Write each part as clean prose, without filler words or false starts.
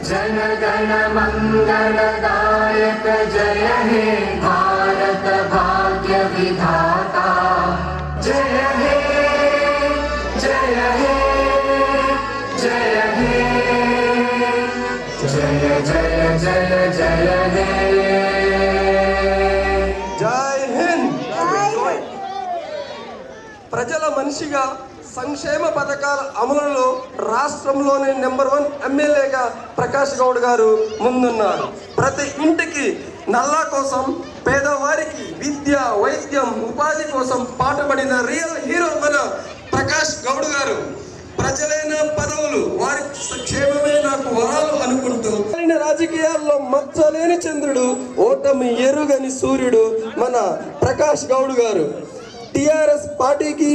जनगण मंगलदायक जय हे भारत भाग्य विधाता जय हे जय हे जय हे जय जय जय जय हे जय हिंद। ప్రజల మనిషిగా సంక్షేమ పథకాల అమలులో రాష్ట్రంలోని నెంబర్ 1 ఎమ్మెల్యేగా ప్రకాష్ గౌడ్ గారు ముందున్నారు. ప్రతి ఇంటికి నల్లా కోసం, పేదవారికి విద్య, వైద్యం, ఉపాధి కోసం పాటుపడిన రియల్ హీరో మన ప్రకాష్ గౌడ్ గారు. ప్రజలైన పదవులు వారి క్షేమమే నాకు వరాలు అనుకుంటూ రాజకీయాల్లో మచ్చలేని చంద్రుడు, ఓటమి ఎరుగని సూర్యుడు మన ప్రకాష్ గౌడ్ గారు. టిఆర్ఎస్ పార్టీకి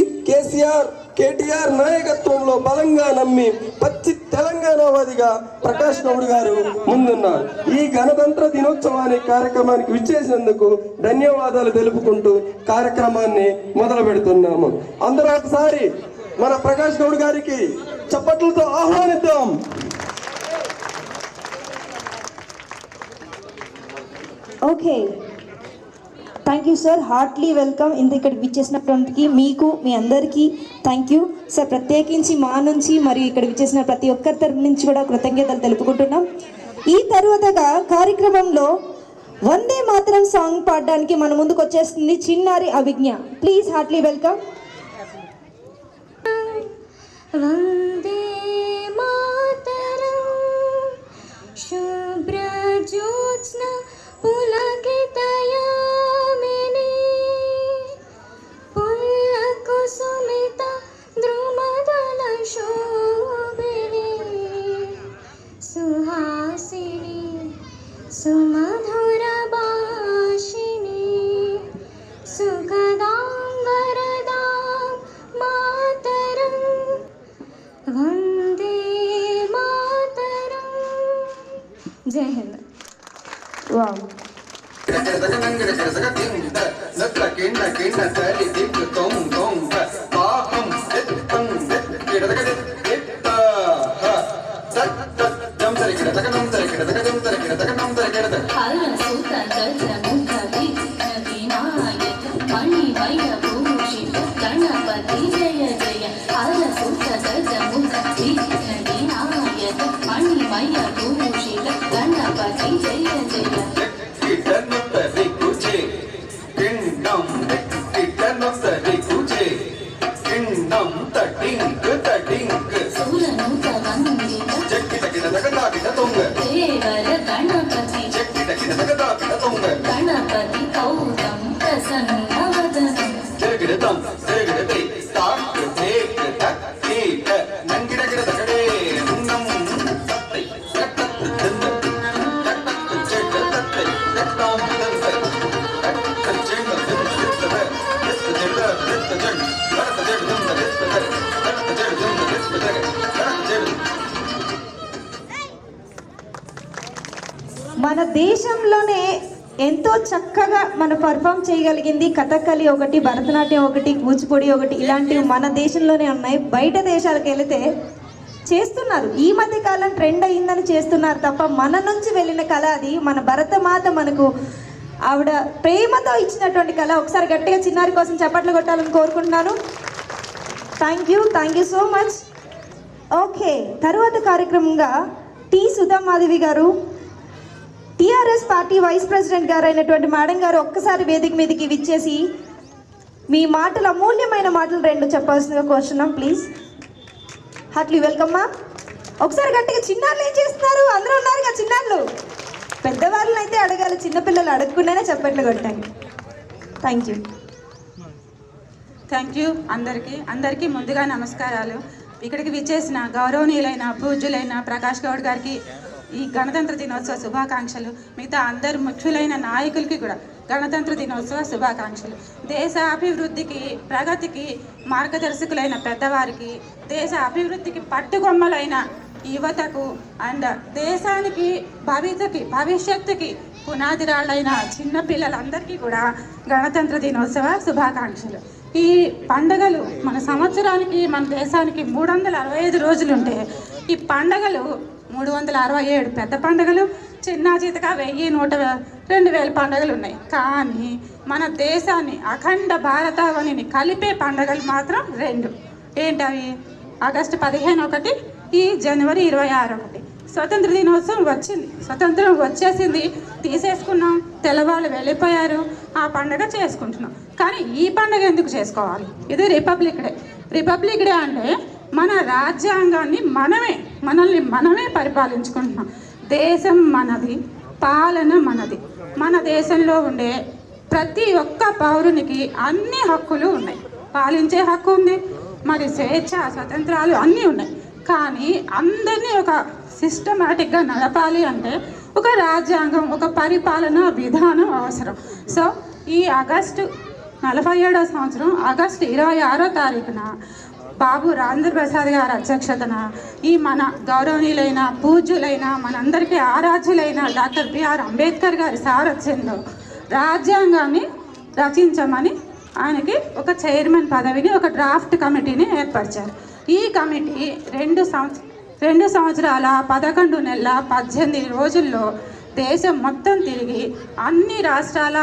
కేటీఆర్ నాయకత్వంలో బలంగా నమ్మి పచ్చి తెలంగాణవాదిగా ప్రకాష్ గౌడ్ గారు ముందున్నారు. ఈ గణతంత్ర దినోత్సవాన్ని కార్యక్రమానికి విచ్చేసినందుకు ధన్యవాదాలు తెలుపుకుంటూ కార్యక్రమాన్ని మొదలు పెడుతున్నాము. అందరూ ఒకసారి మన ప్రకాష్ గౌడ్ గారికి చప్పట్లతో ఆహ్వానిద్దాం. Okay, thank you sir. Heartly welcome. ఇక్కడికి విచ్చేసినప్పటికీ మీకు మీ అందరికీ థ్యాంక్ యూ సార్. ప్రత్యేకించి మా నుంచి మరియు ఇక్కడ విచ్చేసిన ప్రతి ఒక్కరి తరపు నుంచి కూడా కృతజ్ఞతలు తెలుపుకుంటున్నాం. ఈ తర్వాతగా కార్యక్రమంలో వందే మాతరం సాంగ్ పాడడానికి మన ముందుకు వచ్చేస్తుంది చిన్నారి అభిజ్ఞ. Please heartly welcome. వందే మాతరం శుభ్ర జ్యోత్స్న పులకితయామిని పుల్లకుసుమిత ద్రుమదల శోభిని సుహాసిని సుమధుర భాషిని సుఖదాం వరదాం మాతరం వందే మాతరం. జై హింద్. వావ్. గణపతి జయ జయ హరసుత గజముఖి విఘ్నవినాయక మణిమయ భూషిత గణపతి జయ జయ. దేవర గణపతి గణపతి కౌరం ప్రసన్నవదనం మన దేశంలోనే ఎంతో చక్కగా మనం పర్ఫామ్ చేయగలిగింది కథకళి ఒకటి, భరతనాట్యం ఒకటి, కూచిపూడి ఒకటి, ఇలాంటివి మన దేశంలోనే ఉన్నాయి. బయట దేశాలకు వెళితే చేస్తున్నారు. ఈ మధ్య కాలం ట్రెండ్ అయ్యిందని చేస్తున్నారు తప్ప మన నుంచి వెళ్ళిన కళ అది. మన భరతమాత మనకు ఆవిడ ప్రేమతో ఇచ్చినటువంటి కళ. ఒకసారి గట్టిగా చిన్నారి కోసం చప్పట్లు కొట్టాలని కోరుకుంటున్నాను. Thank you so much. Okay, తర్వాత కార్యక్రమంగా టి సుధామాధవి గారు, టిఆర్ఎస్ పార్టీ వైస్ ప్రెసిడెంట్ గారు అయినటువంటి మేడం గారు ఒక్కసారి వేదిక మీదకి విచ్చేసి మీ మాటలు, అమూల్యమైన మాటలు 2 చెప్పాల్సిందిగా కోరుచున్నాం. ప్లీజ్ హార్ట్లీ వెల్కమ్ మా. ఒకసారి గట్టిగా చిన్నాళ్ళు ఏం చేస్తున్నారు? అందరూ ఉన్నారు కదా చిన్నాళ్ళు. పెద్దవాళ్ళని అయితే అడగాలి, చిన్నపిల్లలు అడగకుండానే చప్పట్లు కొట్టాలి. థ్యాంక్ యూ అందరికీ ముందుగా నమస్కారాలు. ఇక్కడికి విచ్చేసిన గౌరవనీయులైన పూజ్యులైన ప్రకాష్ గౌడ్ గారికి ఈ గణతంత్ర దినోత్సవ శుభాకాంక్షలు. మిగతా అందరు ముఖ్యులైన నాయకులకి కూడా గణతంత్ర దినోత్సవ శుభాకాంక్షలు. దేశ అభివృద్ధికి, ప్రగతికి మార్గదర్శకులైన పెద్దవారికి, దేశ అభివృద్ధికి పట్టుకొమ్మలైన యువతకు అండ్ దేశానికి భవిష్యత్తుకి పునాది రాళ్ళైన చిన్న పిల్లలందరికీ కూడా గణతంత్ర దినోత్సవ శుభాకాంక్షలు. ఈ పండుగలు మన సంవత్సరానికి మన దేశానికి 365 రోజులు ఉంటే ఈ పండుగలు 367 పెద్ద పండుగలు, చిన్న చితక 1000-100-2000 పండుగలు ఉన్నాయి. కానీ మన దేశాన్ని అఖండ భారతావనిని కలిపే పండుగలు మాత్రం 2. ఏంటవి? ఆగస్టు 15 ఒకటి, ఈ జనవరి 26 ఒకటి. స్వతంత్ర దినోత్సవం వచ్చింది, స్వతంత్రం వచ్చేసింది, తీసేసుకున్నాం, తెల్లవాళ్ళు వెళ్ళిపోయారు, ఆ పండుగ చేసుకుంటున్నాం. కానీ ఈ పండుగ ఎందుకు చేసుకోవాలి? ఇది రిపబ్లిక్ డే. రిపబ్లిక్ డే అంటే మన రాజ్యాంగాన్ని మనల్ని మనమే పరిపాలించుకుంటున్నాం. దేశం మనది, పాలన మనది. మన దేశంలో ఉండే ప్రతి ఒక్క పౌరునికి అన్ని హక్కులు ఉన్నాయి. పాలించే హక్కు ఉంది, మరి స్వేచ్ఛ, స్వతంత్రాలు అన్నీ ఉన్నాయి. కానీ అందరినీ ఒక సిస్టమేటిక్గా నడపాలి అంటే ఒక రాజ్యాంగం, ఒక పరిపాలన విధానం అవసరం. సో ఈ ఆగస్టు 47వ సంవత్సరం ఆగస్టు 26వ తారీఖున బాబు రాజేంద్ర ప్రసాద్ గారి అధ్యక్షతన ఈ మన గౌరవనీయులైన పూజ్యులైన మనందరికీ ఆరాధ్యులైన డాక్టర్ బిఆర్ అంబేద్కర్ గారి సారథ్యంలో రాజ్యాంగాన్ని రచించమని ఆయనకి ఒక చైర్మన్ పదవిని, ఒక డ్రాఫ్ట్ కమిటీని ఏర్పరిచారు. ఈ కమిటీ 2 సంవత్సరాల 11 నెలల 18 రోజుల్లో దేశం మొత్తం తిరిగి అన్ని రాష్ట్రాల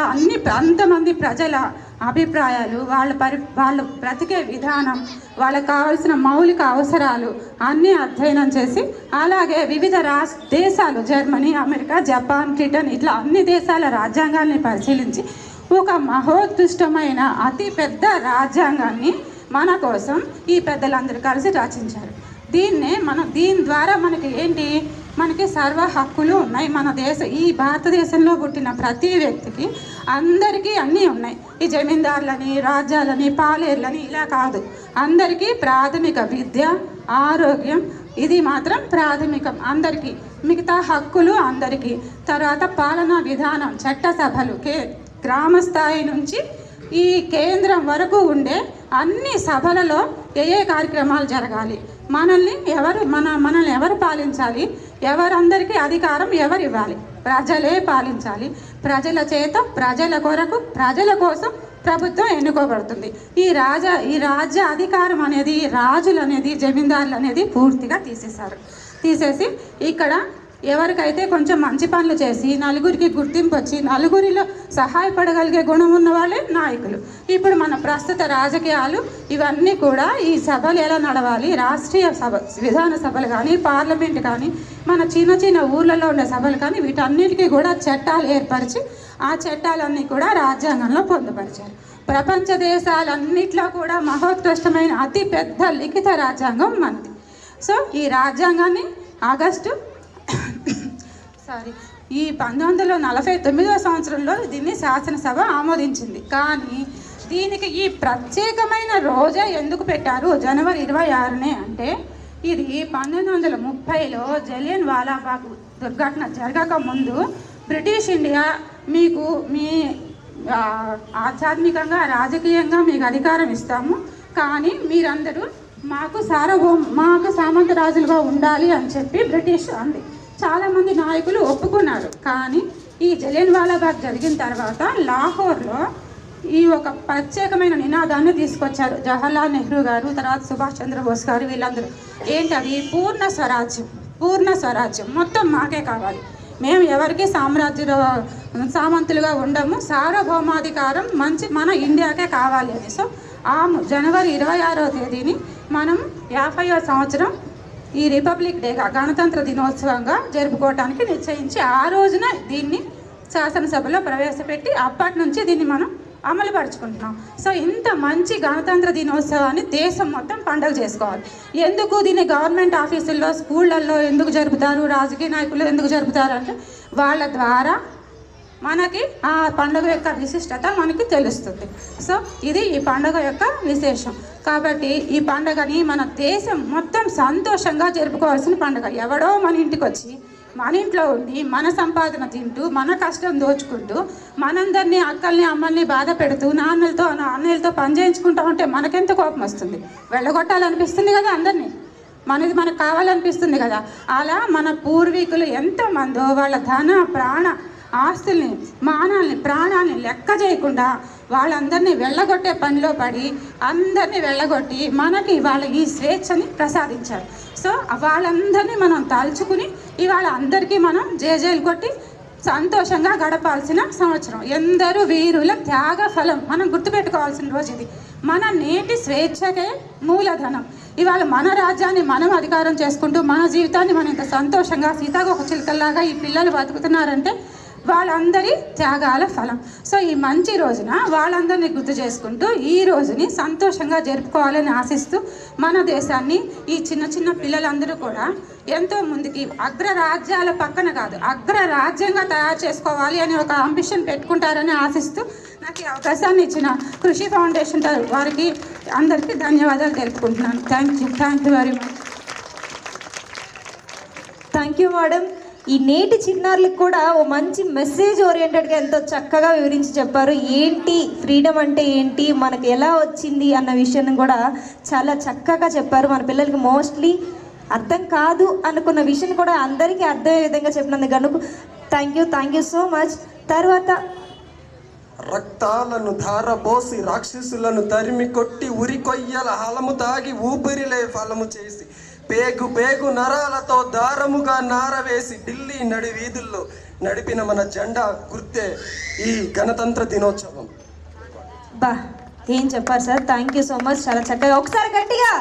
అంతమంది ప్రజల అభిప్రాయాలు, వాళ్ళు బ్రతికే విధానం, వాళ్ళకు కావాల్సిన మౌలిక అవసరాలు అన్నీ అధ్యయనం చేసి, అలాగే వివిధ దేశాలు జర్మనీ, అమెరికా, జపాన్, బ్రిటన్ ఇట్లా అన్ని దేశాల రాజ్యాంగాల్ని పరిశీలించి ఒక మహోత్కృష్టమైన అతి పెద్ద రాజ్యాంగాన్ని మన కోసం ఈ పెద్దలందరూ కలిసి రచించారు. దీని ద్వారా మనకి ఏంటి? మనకి సర్వ హక్కులు ఉన్నాయి. ఈ భారతదేశంలో పుట్టిన ప్రతి వ్యక్తికి అందరికీ అన్నీ ఉన్నాయి. ఈ జమీందారులని, రాజ్యాలని, పాలేర్లని ఇలా కాదు. అందరికీ ప్రాథమిక విద్య, ఆరోగ్యం ఇది మాత్రం ప్రాథమికం అందరికీ. మిగతా హక్కులు అందరికీ. తర్వాత పాలనా విధానం, చట్టసభలు, గ్రామ స్థాయి నుంచి ఈ కేంద్రం వరకు ఉండే అన్ని సభలలో ఏ కార్యక్రమాలు జరగాలి, మనల్ని ఎవరు పాలించాలి, ఎవరందరికీ అధికారం ఎవరు ఇవ్వాలి, ప్రజలే పాలించాలి. ప్రజల చేత, ప్రజల కొరకు, ప్రజల కోసం ప్రభుత్వం ఎన్నుకోబడుతుంది. ఈ రాజ్య అధికారం అనేది, రాజులు అనేది, జమీందారులు అనేది పూర్తిగా తీసేసి ఇక్కడ ఎవరికైతే కొంచెం మంచి పనులు చేసి నలుగురికి గుర్తింపు వచ్చి నలుగురిలో సహాయపడగలిగే గుణం ఉన్న వాళ్ళే నాయకులు. ఇప్పుడు మన ప్రస్తుత రాజకీయాలు ఇవన్నీ కూడా ఈ సభలు ఎలా నడవాలి, రాష్ట్రీయ విధాన సభలు కానీ, పార్లమెంట్ కానీ, మన చిన్న ఊర్లలో ఉండే సభలు కానీ, వీటన్నిటికీ కూడా చట్టాలు ఏర్పరిచి ఆ చట్టాలన్నీ కూడా రాజ్యాంగంలో పొందుపరిచారు. ప్రపంచ దేశాలన్నిట్లో కూడా మహోత్కృష్టమైన అతి పెద్ద లిఖిత రాజ్యాంగం మనది. సో ఈ రాజ్యాంగాన్ని ఈ 1949వ సంవత్సరంలో దీన్ని శాసనసభ ఆమోదించింది. కానీ దీనికి ఈ ప్రత్యేకమైన రోజే ఎందుకు పెట్టారు, జనవరి 26నే అంటే, ఇది 1930లో జలియన్ వాలాబాగ్ దుర్ఘటన జరగక ముందు బ్రిటిష్ ఇండియా మీకు మీ ఆధ్యాత్మికంగా, రాజకీయంగా మీకు అధికారం ఇస్తాము, కానీ మీరందరూ మాకు సామంత రాజులుగా ఉండాలి అని చెప్పి బ్రిటిష్ అంది. చాలామంది నాయకులు ఒప్పుకున్నారు. కానీ ఈ జలియన్ వాలాబాగ్ జరిగిన తర్వాత లాహోర్లో ఈ ఒక ప్రత్యేకమైన నినాదాన్ని తీసుకొచ్చారు జవహర్లాల్ నెహ్రూ గారు, తర్వాత సుభాష్ చంద్రబోస్ గారు. వీళ్ళందరూ ఏంటది? పూర్ణ స్వరాజ్యం మొత్తం మాకే కావాలి, మేము ఎవరికి సామంతులుగా ఉండము, సార్వభౌమాధికారం మన ఇండియాకే కావాలి అని. సో జనవరి 26వ తేదీని మనం 50వ సంవత్సరం ఈ రిపబ్లిక్ డేగా, గణతంత్ర దినోత్సవంగా జరుపుకోవటానికి నిశ్చయించి ఆ రోజున దీన్ని శాసనసభలో ప్రవేశపెట్టి అప్పటి నుంచి దీన్ని మనం అమలు పరుచుకుంటున్నాం. సో ఇంత మంచి గణతంత్ర దినోత్సవాన్ని దేశం మొత్తం పండుగ చేసుకోవాలి. ఎందుకు దీన్ని గవర్నమెంట్ ఆఫీసుల్లో, స్కూళ్ళల్లో ఎందుకు జరుపుతారు, రాజకీయ నాయకులు ఎందుకు జరుపుతారు అంటే వాళ్ళ ద్వారా మనకి ఆ పండుగ యొక్క విశిష్టత మనకి తెలుస్తుంది. సో ఇది ఈ పండుగ యొక్క విశేషం. కాబట్టి ఈ పండుగని మన దేశం మొత్తం సంతోషంగా జరుపుకోవాల్సిన పండుగ. ఎవడో మన ఇంటికి వచ్చి మన ఇంట్లో ఉండి మన సంపాదన తింటూ, మన కష్టం దోచుకుంటూ, మనందరినీ అక్కల్ని, అమ్మల్ని బాధ పెడుతూ, అన్నయ్యలతో పని చేయించుకుంటూ ఉంటే మనకెంత కోపం వస్తుంది, వెళ్ళగొట్టాలనిపిస్తుంది కదా అందరినీ, మనకు కావాలనిపిస్తుంది కదా. అలా మన పూర్వీకులు ఎంతమందో వాళ్ళ ధన ప్రాణ ఆస్తుల్ని, మానాల్ని, ప్రాణాలని లెక్క చేయకుండా వాళ్ళందరినీ వెళ్ళగొట్టే పనిలో పడి అందరినీ వెళ్ళగొట్టి మనకి ఇవాళ ఈ స్వేచ్ఛని ప్రసాదించారు. సో వాళ్ళందరినీ మనం తలుచుకుని ఇవాళ అందరికీ మనం జేజేలు కొట్టి సంతోషంగా గడపాల్సిన సంవత్సరం. ఎందరూ వీరుల త్యాగ ఫలం మనం గుర్తుపెట్టుకోవాల్సిన రోజు ఇది. మన నేటి స్వేచ్ఛకే మూలధనం. ఇవాళ మన రాజ్యాన్ని మనం అధికారం చేసుకుంటూ మన జీవితాన్ని మనం ఇంత సంతోషంగా సీతాకోక చిలుకల్లాగా ఈ పిల్లలు బతుకుతున్నారంటే వాళ్ళందరి త్యాగాల ఫలం. సో ఈ మంచి రోజున వాళ్ళందరినీ గుర్తు చేసుకుంటూ ఈ రోజుని సంతోషంగా జరుపుకోవాలని ఆశిస్తూ మన దేశాన్ని ఈ చిన్న చిన్న పిల్లలందరూ కూడా ఎంతో ముందుకి అగ్రరాజ్యాల పక్కన కాదు అగ్రరాజ్యంగా తయారు చేసుకోవాలి అని ఒక అంబిషన్ పెట్టుకుంటారని ఆశిస్తూ నాకు ఈ అవకాశాన్ని ఇచ్చిన కృషి ఫౌండేషన్ వారికి అందరికీ ధన్యవాదాలు తెలుపుకుంటున్నాను. Thank you very much. Thank you madam. ఈ నేటి చిన్నారులకు కూడా ఓ మంచి మెసేజ్ ఓరియంటెడ్గా ఎంతో చక్కగా వివరించి చెప్పారు. ఏంటి ఫ్రీడమ్ అంటే ఏంటి, మనకు ఎలా వచ్చింది అన్న విషయాన్ని కూడా చాలా చక్కగా చెప్పారు. మన పిల్లలకి మోస్ట్లీ అర్థం కాదు అనుకున్న విషయం కూడా అందరికీ అర్థమయ్యే విధంగా చెప్పినందుకు కనుక థ్యాంక్ యూ సో మచ్. తర్వాత రక్తాలను ధారపోసి రాక్షసులను తరిమి కొట్టి ఉరి కొయ్యల హలము తాగి ఊపిరిలే ఫలము చేసి పేగు నరాలతో దారముగా నారవేసి ఢిల్లీ నడి వీధుల్లో నడిపిన మన జెండా గుర్తే ఈ గణతంత్ర దినోత్సవం. బా ఏం చెప్పారు sir, thank you so much. చాలా చక్కగా ఒకసారి గట్టిగా.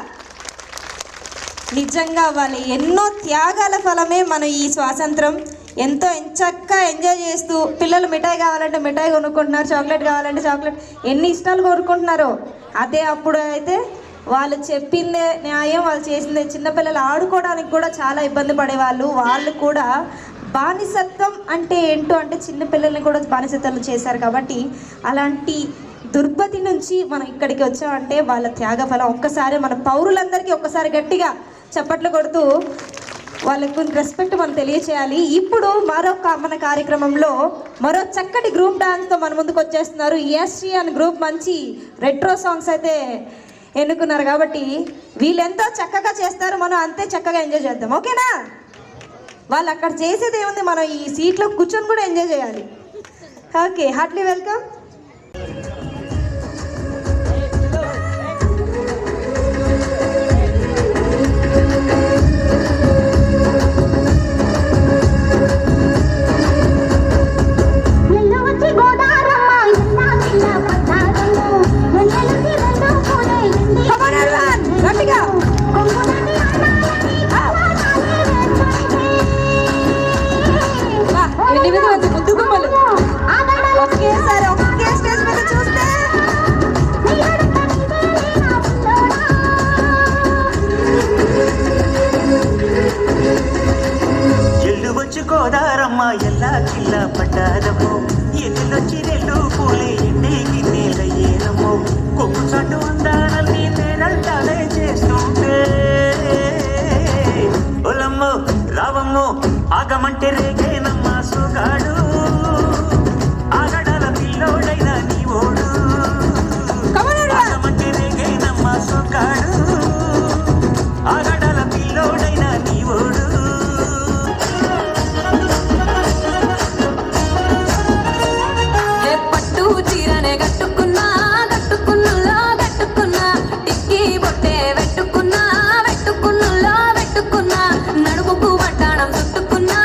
నిజంగా వాళ్ళ ఎన్నో త్యాగాల ఫలమే మన ఈ స్వాతంత్రం. ఎంతో చక్కగా ఎంజాయ్ చేస్తూ పిల్లలు మిఠాయి కావాలంటే మిఠాయి కొనుక్కుంటున్నారు, చాక్లెట్ కావాలంటే చాక్లెట్, ఎన్ని ఇష్టాలు కోరుకుంటున్నారో. అదే అప్పుడు అయితే వాళ్ళు చెప్పిందే న్యాయం, వాళ్ళు చేసిందే. చిన్నపిల్లలు ఆడుకోవడానికి కూడా చాలా ఇబ్బంది పడేవాళ్ళు. వాళ్ళు కూడా బానిసత్వం అంటే ఏంటో అంటే చిన్నపిల్లల్ని కూడా బానిసత్వం చేశారు. కాబట్టి అలాంటి దుర్గతి నుంచి మనం ఇక్కడికి వచ్చామంటే వాళ్ళ త్యాగ ఫలం. ఒక్కసారి మన పౌరులందరికీ ఒక్కసారి గట్టిగా చప్పట్లు కొడుతూ వాళ్ళకు రెస్పెక్ట్ మనం తెలియచేయాలి. ఇప్పుడు మరొక మన కార్యక్రమంలో మరో చక్కటి గ్రూప్ డాన్స్తో మన ముందుకు వచ్చేస్తున్నారు. ఎస్జీ అని గ్రూప్ మంచి రెట్రో సాంగ్స్ అయితే ఎన్నుకున్నారు. కాబట్టి వీళ్ళు ఎంతో చక్కగా చేస్తారు, మనం అంతే చక్కగా ఎంజాయ్ చేద్దాం. ఓకేనా? వాళ్ళు అక్కడ చేసేది ఏముంది, మనం ఈ సీట్లో కూర్చొని కూడా ఎంజాయ్ చేయాలి. Okay, Hartley welcome. గోదారమ్మ ఎల్లా కిల్లా పడ్డారమ్మో ఎన్నొచ్చి రెండు పూలే ఎండేకి నేలయ్యేనమ్మో కొమ్ము చట్టు అందాలన్నీ తేరల్టాలే చేస్తుంటే ఒలమ్మో రావమ్మో ఆగమంటే రేగేనమ్మ సుగాడు ఆగడాల పిల్లోడైనా నీ ఓడు ఆగమంటే రేగేనమ్మ సుగాడు ఆగడాల పిల్లోడైనా నీ ఓడు నడుముకు వడ్డాణం చుట్టుకున్నా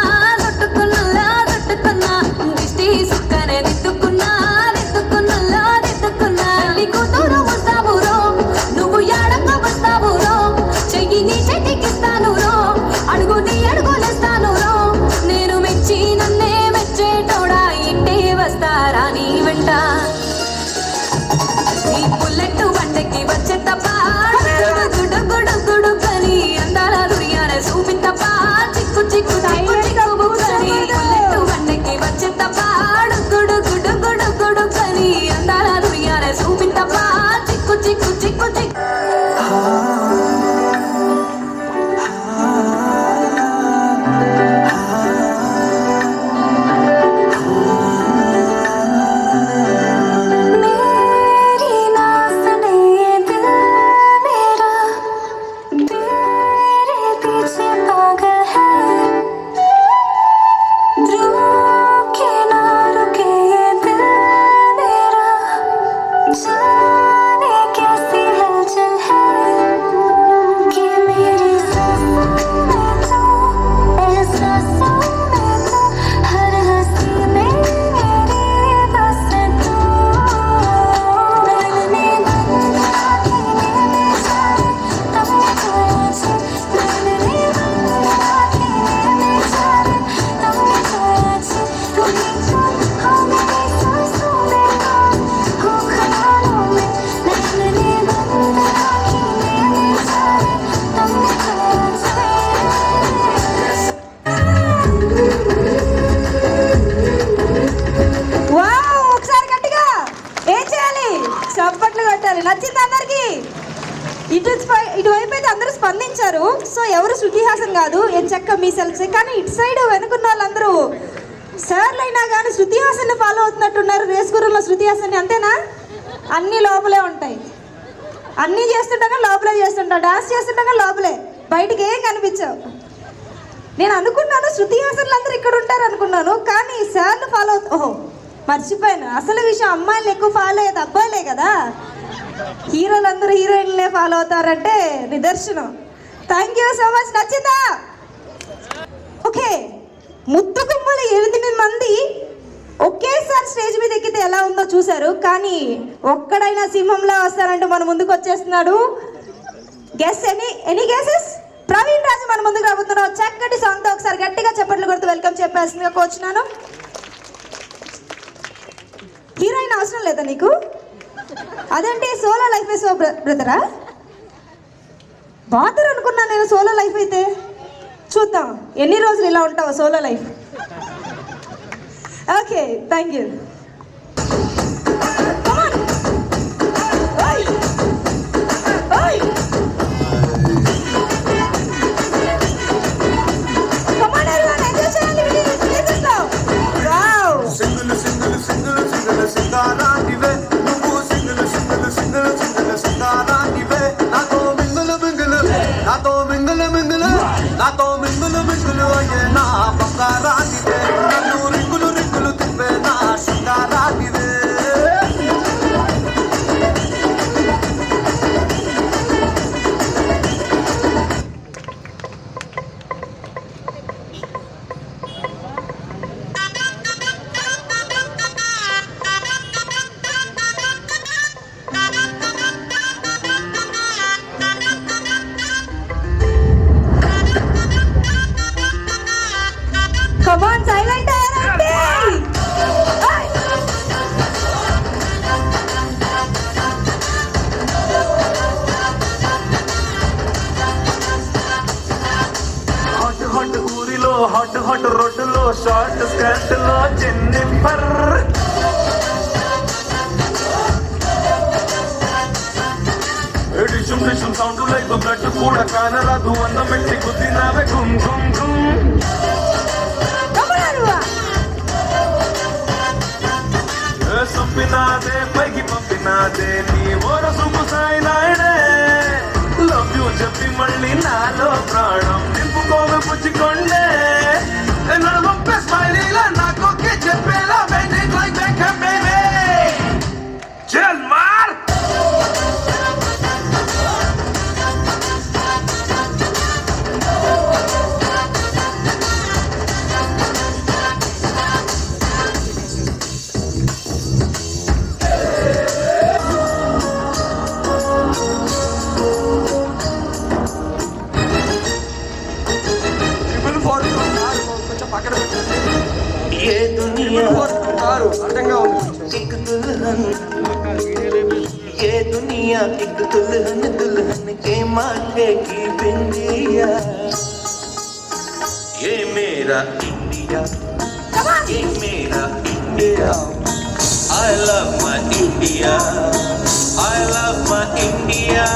ఇటువైపు అయితే అందరూ స్పందించారు. సో ఎవరు శృతి హాసన్ కాదు, ఎంచక్క మీ సెల్ఫ్సే. కానీ ఇటు సైడ్ వెనుకున్న వాళ్ళందరూ సార్లు అయినా కానీ శృతి హాసన్ని ఫాలో అవుతున్నట్టున్నారు. రేస్ గురంలో శృతి హాసన్ని, అంతేనా? అన్నీ లోపలే ఉంటాయి, అన్నీ చేస్తుండగా లోపలే చేస్తుంటావు, డాన్స్ చేస్తుండగా లోపలే, బయటికి ఏం కనిపించావు. నేను అనుకున్నాను శృతి హాసన్లు అందరూ ఇక్కడ ఉంటారు అనుకున్నాను, కానీ సార్లు ఫాలో అవుతా. ఓహో మర్చిపోయాను, అసలు విషయం అమ్మాయిలు ఎక్కువ ఫాలో అయ్యేది అబ్బాయిలే కదా. హీరోలందరూ హీరోయిన్లే ఫాలో అవుతారంటే నిదర్శనం. Thank you so much. నచ్చిందా? ఓకే, ముద్దు గుమ్మలు 8 మంది ఒకేసారి స్టేజ్ మీద ఎక్కితే ఎలా ఉందో చూశారు. కానీ ఒక్కడైనా సింహంలో వస్తారంటూ మన ముందుకు వచ్చేస్తున్నాడు. Guess any guesses? Praveen Raju మన ముందుకు రాబోతున్నావు. చక్కటి సాంగ్తో ఒకసారి గట్టిగా చప్పట్లు కొడుతూ వెల్కమ్ చెప్పేసిందిగా కోరుచున్నాను. హీరోయిన్ అవసరం లేదా నీకు? అదేంటి సోలో లైఫ్ సో బ్రదరా? బాధరు అనుకున్నా నేను సోలో లైఫ్ అయితే. చూద్దాం ఎన్ని రోజులు ఇలా ఉంటావు solo life. Okay, thank you. నాతో మింగులు మింగులు అయ్యే నా బంగారానివే, నన్ను రింగులు రింగులు తిప్పే నా శృంగారానివే. Come on, silent aren't hot hot ఊరిలో హాట్ హాట్ రోడ్డులో షార్ట్ స్కర్ట్ లో Jennifer, dishoom dishoom sound like blood కూడా కానరాదు అన్న మెట్టి కుదినావే గుమ్ గుమ్ గుమ్. సంపినాదే పైకి పంపినాదే నీ ఓర సుపు సాయినాయనే. లవ్ యూ చెప్పి మళ్ళీ నాలో ప్రాణం నింపుకోవే పుచ్చుకొండే. నడుమొప్పే స్మైలీలా నాకొకే చెప్పేలా మెయింటైన్ లైక్ బెకమ్ బేబీ. చల్ మార్. కొంచెం పక్కన పెట్టండి. ఏ దునియా కారు అడ్డంగా ఉంది. एक दुल्हन, ये दुनिया एक दुल्हन, दुल्हन के माथे की बिंदिया. ये मेरा इंडिया, ये मेरा India. I love my India, I love my India.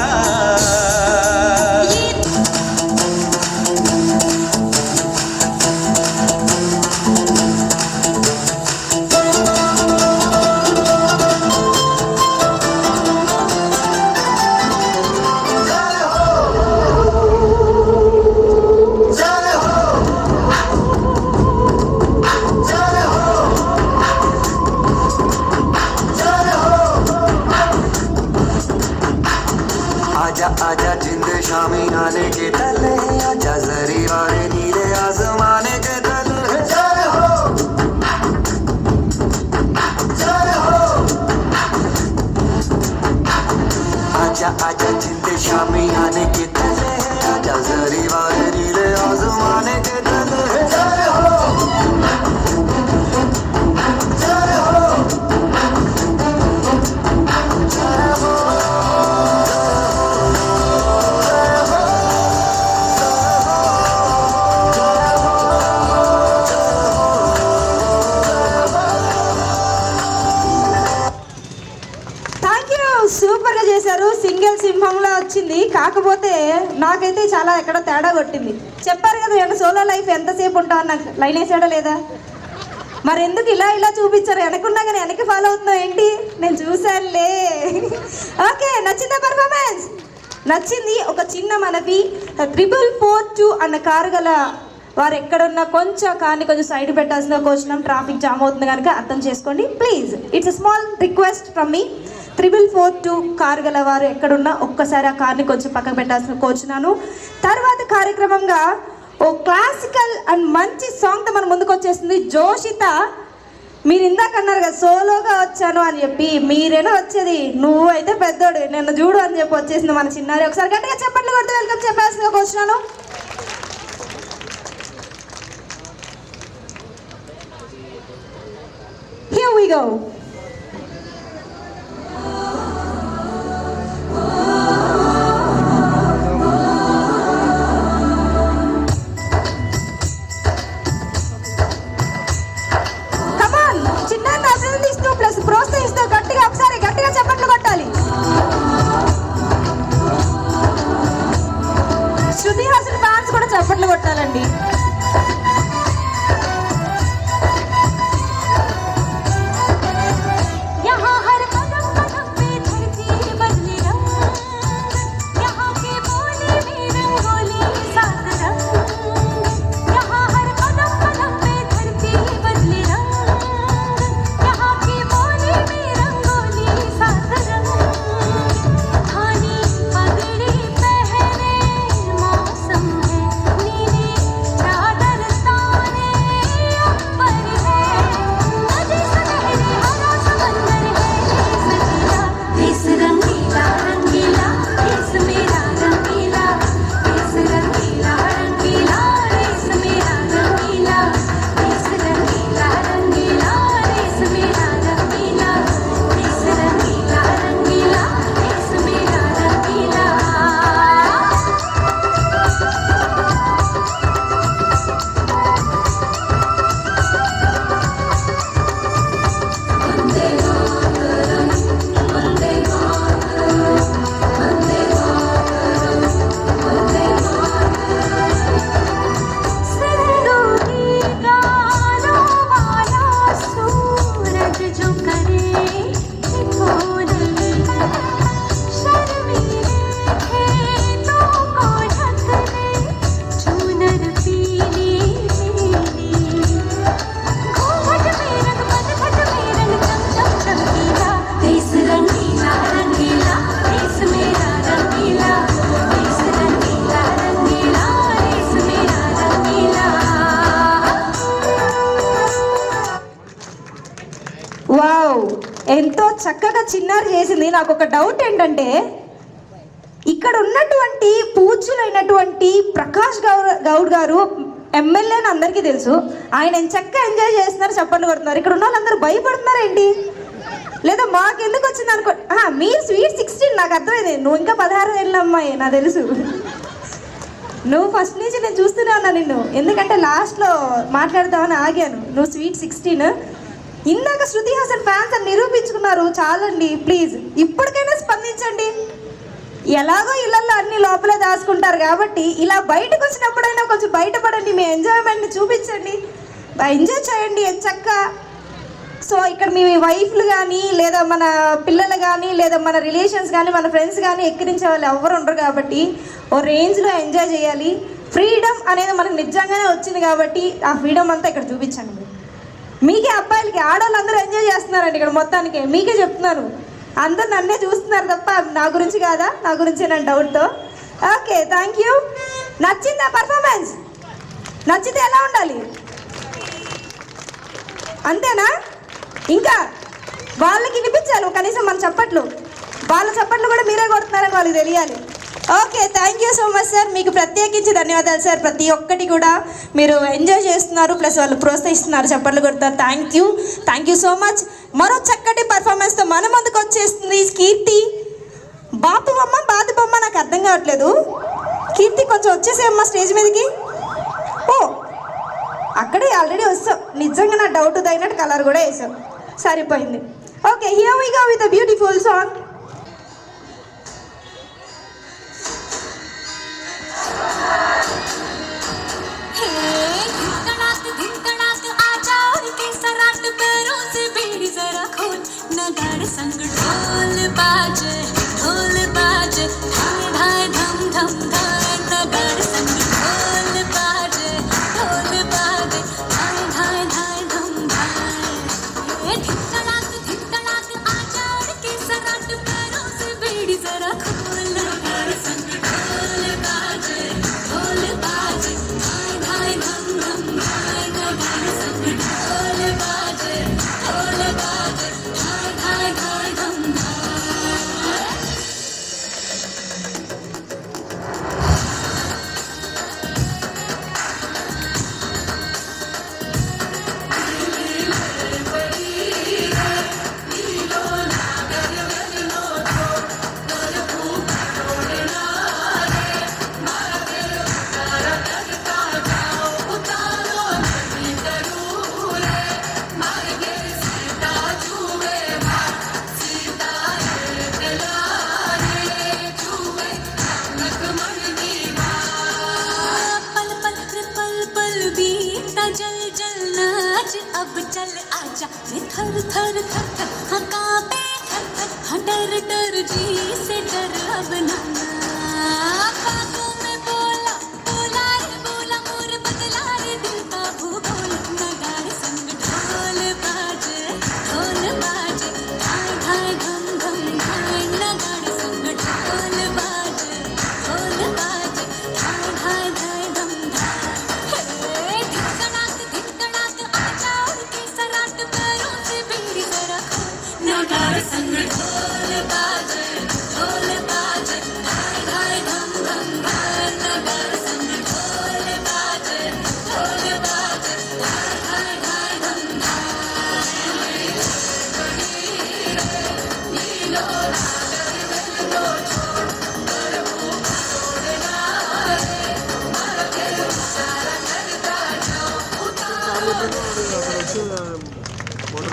आजा आजा जिंद शामी आने के तले, आजा जरी वाले नीले आसमाने के तले. जय हो, जय हो. आजा आजा जिंद शामी आने के तले, आजा जरी वाले नीले आसमाने के तले. जय हो, जय हो, जय हो. సూపర్ గా చేశారు. సింగిల్ సింహంలో వచ్చింది. కాకపోతే నాకైతే చాలా ఎక్కడో తేడా కొట్టింది. చెప్పారు కదా నేను సోలో లైఫ్ ఎంతసేపు ఉంటావు, నాకు లైన్ వేసాడా లేదా? మరి ఎందుకు ఇలా చూపించారు? వెనకున్నా కానీ వెనక్కి ఫాలో అవుతున్నావు ఏంటి? నేను చూశానులే. ఓకే, నచ్చిందా పర్ఫార్మెన్స్? నచ్చింది. ఒక చిన్న మనవి 4442 అన్న కారు గల వారు ఎక్కడున్నా కొంచెం కార్ని కొంచెం సైడ్ పెట్టాల్సిన కోసినాం, ట్రాఫిక్ జామ్ అవుతుంది కనుక అర్థం చేసుకోండి please. It's small request from me. 4442 car గల వారు ఎక్కడున్నా ఒక్కసారి ఆ కార్ని కొంచెం పక్కకు పెట్టాల్సిన కోరుచున్నాను. తర్వాత కార్యక్రమంగా ఓ క్లాసికల్ అండ్ మంచి సాంగ్తో మన ముందుకు వచ్చేస్తుంది జోషిత. మీరు ఇందాక అన్నారు కదా సోలోగా వచ్చాను అని చెప్పి, మీరేనా వచ్చేది? నువ్వు అయితే పెద్దోడు, నన్ను చూడు అని చెప్పి వచ్చేసింది మన చిన్నారి. ఒకసారి గట్టిగా చెప్పట్లు కొడుతూ వెల్కమ్ చెప్పాల్సిందిగా కోరుచున్నాను. Here we go. ప్రోత్సహిస్తూ గట్టిగా ఒకసారి గట్టిగా చప్పట్లు కొట్టాలి. శృతి హాసన్ ఫ్యాన్స్ కూడా చప్పట్లు కొట్టాలండి. వావ్, ఎంతో చక్కగా చిన్నారి చేసింది. నాకు ఒక డౌట్ ఏంటంటే, ఇక్కడ ఉన్నటువంటి పూజ్యులైనటువంటి ప్రకాష్ గౌడ్ గారు ఎమ్మెల్యే అని అందరికీ తెలుసు. ఆయన చక్కగా ఎంజాయ్ చేస్తున్నారు, చప్పట్లు కొడుతున్నారు. ఇక్కడ ఉన్న వాళ్ళందరూ భయపడుతున్నారు ఏంటి? లేదా మాకెందుకు వచ్చింది అనుకో. మీరు స్వీట్ 16, నాకు అర్థమైంది. నువ్వు ఇంకా 16 ఏళ్ళ అమ్మాయి, నాకు తెలుసు. నువ్వు ఫస్ట్ నుంచి నేను చూస్తూనే ఉన్నా నిన్ను, ఎందుకంటే లాస్ట్లో మాట్లాడతామని ఆగాను. నువ్వు స్వీట్ 16. ఇందాక శృతి హాసన్ ఫ్యాన్స్ అని నిరూపించుకున్నారు. చాలండి ప్లీజ్, ఇప్పటికైనా స్పందించండి. ఎలాగో ఇళ్ళల్లో అన్ని లోపలే దాచుకుంటారు కాబట్టి ఇలా బయటకు వచ్చినప్పుడైనా కొంచెం బయటపడండి, మీ ఎంజాయ్మెంట్ని చూపించండి, ఎంజాయ్ చేయండి ఎంచక్కా. సో ఇక్కడ మీ వైఫ్లు కానీ లేదా మన పిల్లలు కానీ లేదా మన రిలేషన్స్ కానీ మన ఫ్రెండ్స్ కానీ ఎక్కిరించే వాళ్ళు ఎవరు ఉండరు కాబట్టి ఓ రేంజ్లో ఎంజాయ్ చేయాలి. ఫ్రీడమ్ అనేది మనకు నిజంగానే వచ్చింది కాబట్టి ఆ ఫ్రీడమ్ అంతా ఇక్కడ చూపించండి. మీకే అబ్బాయిలకి, ఆడవాళ్ళందరూ ఎంజాయ్ చేస్తున్నారండి ఇక్కడ మొత్తానికి. మీకే చెప్తున్నాను, అందరు నన్నే చూస్తున్నారు తప్ప నా గురించి కాదా, నా గురించి నేను డౌట్తో. Okay, thank you. నచ్చిందా పర్ఫార్మెన్స్? నచ్చితే ఎలా ఉండాలి? అంతేనా? ఇంకా వాళ్ళకి వినిపించాలి కనీసం మన చప్పట్లు. వాళ్ళ చప్పట్లు కూడా మీరే కొడుతున్నారని వాళ్ళకి తెలియాలి. Okay, thank you so much sir. మీకు ప్రత్యేకించి ధన్యవాదాలు సార్. ప్రతి ఒక్కటి కూడా మీరు ఎంజాయ్ చేస్తున్నారు, ప్లస్ వాళ్ళు ప్రోత్సహిస్తున్నారు, చప్పట్లు కొడతారు. Thank you so much. మరో చక్కటి పర్ఫార్మెన్స్తో మన ముందుకు వచ్చేస్తుంది కీర్తి. బాపు బొమ్మ నాకు అర్థం కావట్లేదు. కీర్తి కొంచెం వచ్చేసేమ్మా స్టేజ్ మీదకి. ఓ, అక్కడే ఆల్రెడీ వస్తాం. నిజంగా నా డౌట్ తగినట్టు కలర్ కూడా వేసాం, సరిపోయింది. Okay, here we go with a beautiful song. बाजे ढोल बाजे धाय धाय धम धम धाय नगाड़े संग ढोल बाजे धाय धाय धाय धम धाय धिक तड़ाक आचार के सराट पैरों से बीड़ी जरा खोल नगाड़े संग ढोल बाजे धाय धाय धम धम धाय नगाड़े संग ढोल बाजे धाय धाय धाय धम धाय पल पल रे पल पल बीता जल जल नाच अब चल आजा रे थर थर थर थर हाँ कांपे थर थर हाँ डर डर जी से डर अब ना बातों में बोला बोला रे बोला मोर बदला रे दिल का भूगोल नगाड़े संग ढोल बाजे धाय धाय धम धम धाय नगाड़े संग ढोल बाजे धाय धाय धाय धम धाय धिक तड़ाक आचार के सराट पैरों से बीड़ी जरा खोल नगाड़े संग ढोल बाजे धाय धाय धम धम धाय नगाड़े संग ढोल बाजे धाय धाय धाय धम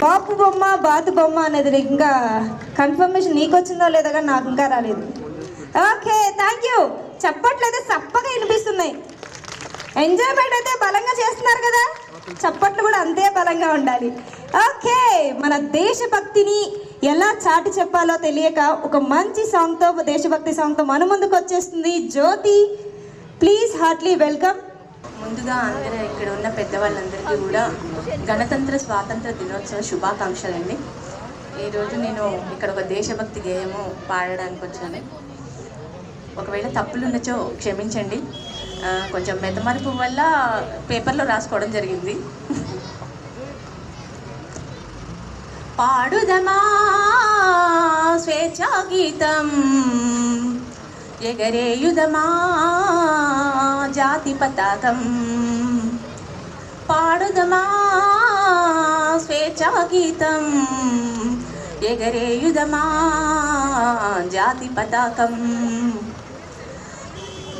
బాపు బొమ్మ బాతు బొమ్మ అనేది ఇంకా కన్ఫర్మేషన్ నీకు వచ్చిందో లేదో కానీ నాకు ఇంకా రాలేదు. Okay, thank you. చప్పట్లయితే చప్పగా వినిపిస్తున్నాయి. ఎంజాయ్మెంట్ అయితే బలంగా చేస్తున్నారు కదా, చప్పట్లు కూడా అంతే బలంగా ఉండాలి. ఓకే, మన దేశభక్తిని ఎలా చాటి చెప్పాలో తెలియక ఒక మంచి సాంగ్తో, దేశభక్తి సాంగ్తో మన ముందుకు వచ్చేస్తుంది జ్యోతి. Please heartly welcome. ముందుగా అందరూ ఇక్కడ ఉన్న పెద్దవాళ్ళందరికీ కూడా గణతంత్ర స్వాతంత్ర దినోత్సవ శుభాకాంక్షలండి. ఈరోజు నేను ఇక్కడ ఒక దేశభక్తి గేయము పాడడానికి వచ్చాను. ఒకవేళ తప్పులున్నచో క్షమించండి, కొంచెం మెతమరుపు వల్ల పేపర్లో రాసుకోవడం జరిగింది. పాడుదమా స్వేచ్ఛా గీతం, ఎగరేయుదమా జాతి పతాకం. పాడుదమా స్వేచ్ఛా గీతం, ఎగరేయుదమా జాతి పతాకం.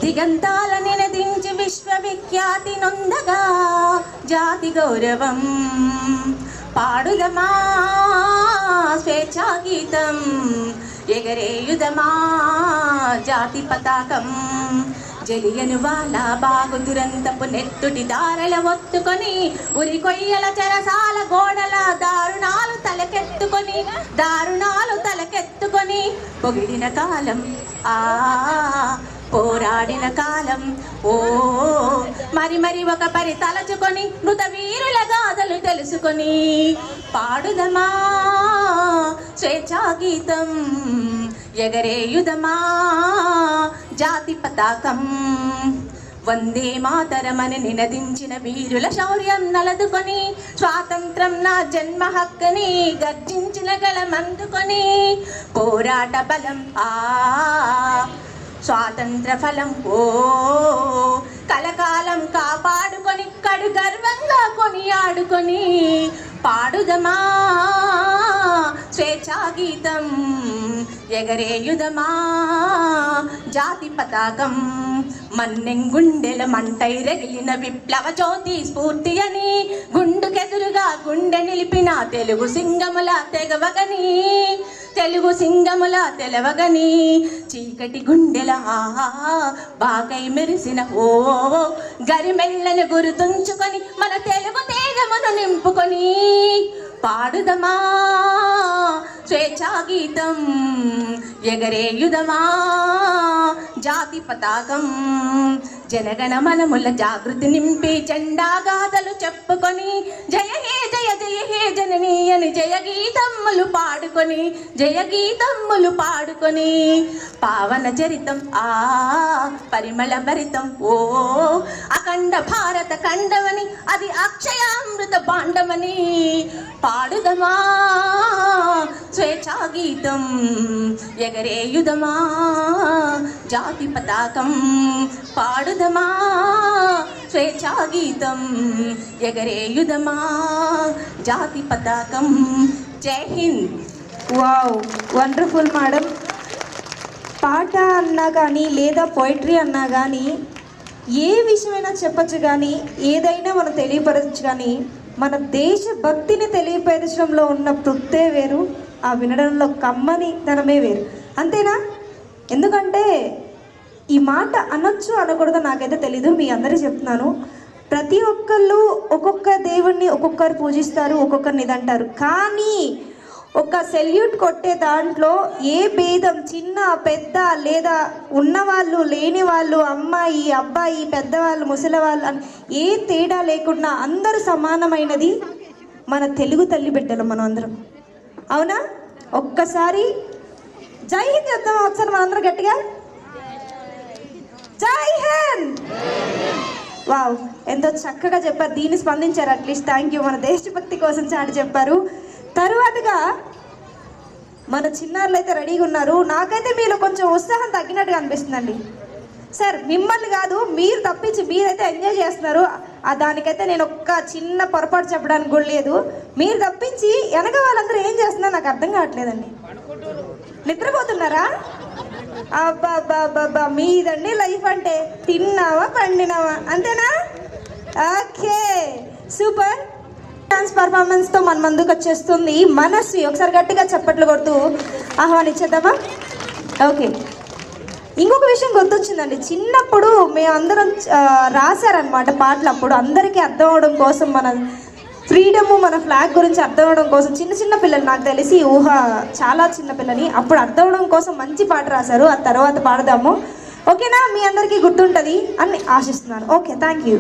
దిగంతాల నినదించి విశ్వవిఖ్యాతి నొందగా జాతి గౌరవం. పాడుదమా స్వేచ్ఛా గీతం, ఎగరేయుదమా జాతి పతాకం. జలియను వాలా బాగు దురంతపు నెత్తుటి దారల ఒత్తుకొని, ఉరి కొయ్యల చెరసాల గోడల దారుణాలు తలకెత్తుకొని పొగిడిన కాలం, పోరాడిన కాలం. ఓ మరి మరి ఒక పరి తలచుకొని మృత వీరుల గాథలు తెలుసుకొని, పాడుదమా స్వేచ్ఛా గీతం, ఎగరేయుదమా జాతి పతాకం. వందే మాతరమని నినదించిన వీరుల శౌర్యం నలదుకొని, స్వాతంత్రం నా జన్మ హక్కని గర్జించిన గళమందుకొని, పోరాట బలం స్వాతంత్ర ఫలం కలకాలం కాపాడుకొని, కడు గర్వంగా కొనియాడుకొని, పాడుదమా స్వేచ్ఛా గీతం, ఎగరేయుదమా జాతి పతాకం. మన్నెంగుండెల మంటై రగిలిన విప్లవ జ్యోతి స్ఫూర్తి అని, గుండుకెదురుగా గుండె నిలిపిన తెలుగు సింగముల తెలవగని, చీకటి గుండెల బాగై మెరిసిన గరిమెళ్ళను గుర్తుంచుకొని, మన తెలుగు తేజమును నింపుకొని, పాడుదమా స్వేచ్ఛా గీతం, ఎగరేయుదమా జాతి పతాకం, జనగణ మనముల జాగృతి నింపి జెండాగాథలు చెప్పుకొని జయ హే జయ జయ హే జనని అని జయ గీతమ్ములు పాడుకొని, జయ గీతమ్ములు పాడుకొని, పావన చరితం ఆ పరిమళ భరితం ఓ అఖండ భారత ఖండమని అది అక్షయామృత భాండమని, పాడుదమా స్వేచ్ఛా గీతం, ఎగరేయుదమా జాతి పతాకం, పాడుదమా స్వేచ్ఛా గీతం, ఎగరేయుదమా జాతి పతాకం. జై హింద్. Wow, wonderful madam. పాట అన్నా కానీ లేదా పోయిటరీ అన్నా కానీ ఏ విషయమైనా చెప్పచ్చు, కానీ ఏదైనా మనం తెలియపరచచ్చు, కానీ మన దేశభక్తిని తెలియపరచడంలో ఉన్న తృప్తే వేరు, ఆ వినడంలో కమ్మని ధనమే వేరు. అంతేనా? ఎందుకంటే ఈ మాట అనొచ్చు అనకూడదు నాకైతే తెలీదు, మీ అందరికీ చెప్తున్నాను. ప్రతి ఒక్కళ్ళు ఒక్కొక్క దేవుణ్ణి ఒక్కొక్కరు పూజిస్తారు, ఒక్కొక్కరిని ఇదంటారు. కానీ ఒక సెల్యూట్ కొట్టే దాంట్లో ఏ భేదం, చిన్న పెద్ద లేదా ఉన్నవాళ్ళు లేని వాళ్ళు, అమ్మాయి అబ్బాయి, పెద్దవాళ్ళు ముసలివాళ్ళు అని ఏ తేడా లేకుండా అందరూ సమానమైనది మన తెలుగు తల్లి బిడ్డలు మనం అందరం. అవునా? ఒక్కసారి జై హింద్ చెప్తాం ఒకసారి మనందరం గట్టిగా. జై హింద్. వావ్, ఎంతో చక్కగా చెప్పారు. దీన్ని స్పందించారు అట్లీస్ట్. Thank you. మన దేశభక్తి కోసం చాటి చెప్పారు. తరువాతగా మన చిన్నారులు అయితే రెడీగా ఉన్నారు. నాకైతే మీలో కొంచెం ఉత్సాహం తగ్గినట్టుగా అనిపిస్తుందండి. సార్ మిమ్మల్ని కాదు, మీరు తప్పించి మీరైతే ఎంజాయ్ చేస్తున్నారు. దానికైతే నేను ఒక్క చిన్న పొరపాటు చెప్పడానికి కూడా లేదు. మీరు తప్పించి వెనక వాళ్ళందరూ ఏం చేస్తున్నారు నాకు అర్థం కావట్లేదండి. నిద్రపోతున్నారా? అబ్బా, మీదండి లైఫ్ అంటే. తిన్నావా పండినావా అంతేనా? Okay, super. డాన్స్ పర్ఫార్మెన్స్తో మన ముందుకు వచ్చేస్తుంది మనస్వి. ఒకసారి గట్టిగా చప్పట్లు కొడుతూ ఆహ్వానించేద్దామా? ఓకే. ఇంకొక విషయం గుర్తొచ్చిందండి. చిన్నప్పుడు మేమందరం రాశారనమాట పాటలు. అప్పుడు అందరికీ అర్థం అవడం కోసం, మన ఫ్రీడమ్, మన ఫ్లాగ్ గురించి అర్థం అవడం కోసం చిన్న పిల్లలు, నాకు తెలిసి ఊహ చాలా చిన్న పిల్లని, అప్పుడు అర్థం అవడం కోసం మంచి పాట రాశారు. ఆ తర్వాత పాడదాము. ఓకేనా? మీ అందరికీ గుర్తుంటుంది అని ఆశిస్తున్నాను. Okay, thank you.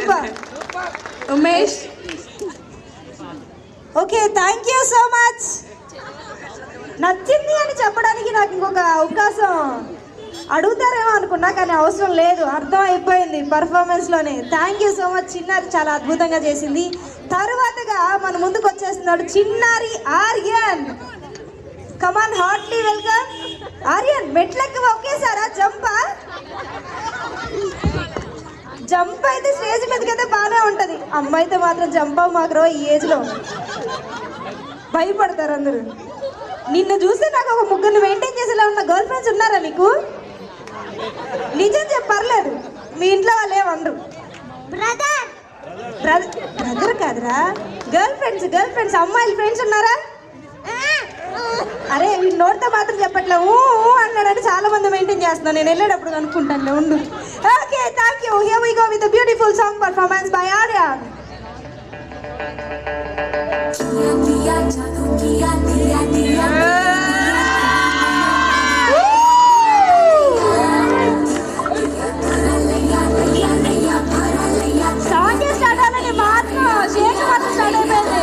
Super. Umesh, okay, thank you so much. నచ్చింది అని చెప్పడానికి నాకు ఇంకొక అవకాశం అడుగుతారేమో అనుకున్నా, కానీ అవసరం లేదు, అర్థం అయిపోయింది పర్ఫార్మెన్స్లోనే. Thank you so much. చిన్నారి చాలా అద్భుతంగా చేసింది. తరువాతగా మన ముందుకు వచ్చేస్తున్నాడు చిన్నారి Aryan. Come on, heartly welcome. Aryan, మెట్లెక్కి ఒకేసారా జంపా? జంప్ అయితే స్టేజ్ మీదకైతే బాగానే ఉంటుంది, అమ్మాయితో మాత్రం జంప్ మాకు ఈ ఏజ్లో భయపడతారు అందరూ. నిన్ను చూస్తే నాకు ఒక ముగ్గురిని మెయింటైన్ చేసేలా ఉన్న గర్ల్ ఫ్రెండ్స్ ఉన్నారా నీకు? నిజం చెప్పర్లేదు, మీ ఇంట్లో వాళ్ళు ఏమనరు. బ్రదర్ కాదురా, గర్ల్ ఫ్రెండ్స్ అమ్మాయిల ఫ్రెండ్స్ ఉన్నారా? అరే వీళ్ళు నోటితో మాత్రం చెప్పట్లే, అన్నాడని చాలా మంది మెయింటైన్ చేస్తున్నాను, నేను వెళ్ళేటప్పుడు అనుకుంటాను. ఉండు. Okay, thank you. Here we go with the beautiful song performance by Aryan. Song start అవ్వాలని మాత్రం షేక్ మాత్రం స్టార్ట్ అయిపోయింది.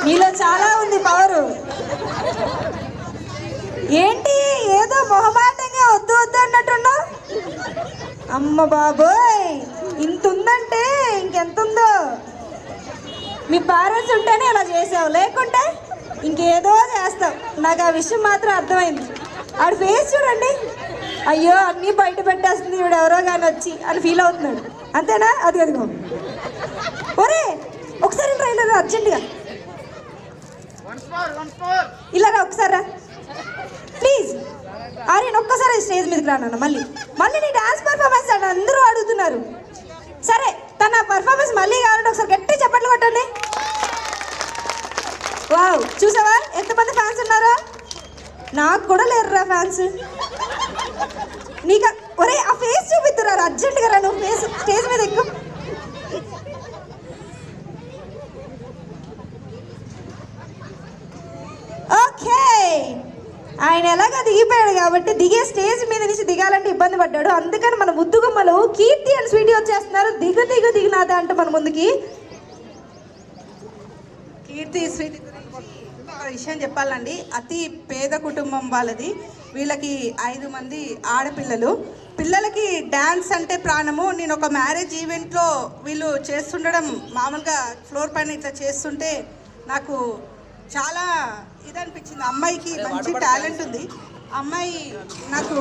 నీలో చాలా ఉంది పవరు. ఏంటి ఏదో మొహమాటంగా వద్దు వద్దు అన్నట్టున్నావు? అమ్మ బాబోయ్, ఇంత ఉందంటే ఇంకెంత ఉందో. మీ పేరెంట్స్ ఉంటేనే ఇలా చేసావు, లేకుంటే ఇంకేదో చేస్తావు. నాకు ఆ విషయం మాత్రం అర్థమైంది. ఆడు ఫేస్ చూడండి, అయ్యో అన్నీ బయట పెట్టేస్తుంది ఈవిడ ఎవరో కానీ వచ్చి అని ఫీల్ అవుతున్నాడు. అంతేనా? అది అదిగో. ఒరే ఒకసారి ట్రైలర్ అర్జెంటుగా ఇలా రా, ఒకసారి రా ప్లీజ్. ఆర్యన్ ఒక్కసారి స్టేజ్ మీదకి రాను. మళ్ళీ నీ డాన్స్ పర్ఫార్మెన్స్ అని అందరూ అడుగుతున్నారు. సరే, తన పర్ఫార్మెన్స్ మళ్ళీ కావాలంటే ఒకసారి గట్టి చప్పట్లు కొట్టండి. వావ్, చూసావా ఎంతమంది ఫ్యాన్స్ ఉన్నారో? నాకు కూడా లేరురా ఫ్యాన్స్. నీకు ఒరే ఆ ఫేస్ చూపిద్దురా అర్జెంటుగా రా. నువ్వు ఫేస్ స్టేజ్ మీద ఎక్కువ. ఓకే, ఆయన ఎలాగ దిగిపోయాడు కాబట్టి దిగే స్టేజ్ మీద నుంచి దిగాలంటే ఇబ్బంది పడ్డాడు. అందుకని మన ముద్దుగుమ్మలు కీర్తి అండ్ స్వీటీ వచ్చేస్తున్నారు. దిగునాథ అంటే మన ముందుకి. కీర్తి స్వీటీ ఒక విషయం చెప్పాలండి. అతి పేద కుటుంబం వాళ్ళది. వీళ్ళకి 5 మంది ఆడపిల్లలు. పిల్లలకి డ్యాన్స్ అంటే ప్రాణము. నేను ఒక మ్యారేజ్ ఈవెంట్లో వీళ్ళు చేస్తుండడం, మామూలుగా ఫ్లోర్ పైన ఇట్లా చేస్తుంటే నాకు చాలా ఇదనిపించింది. అమ్మాయికి మంచి టాలెంట్ ఉంది. అమ్మాయి నాకు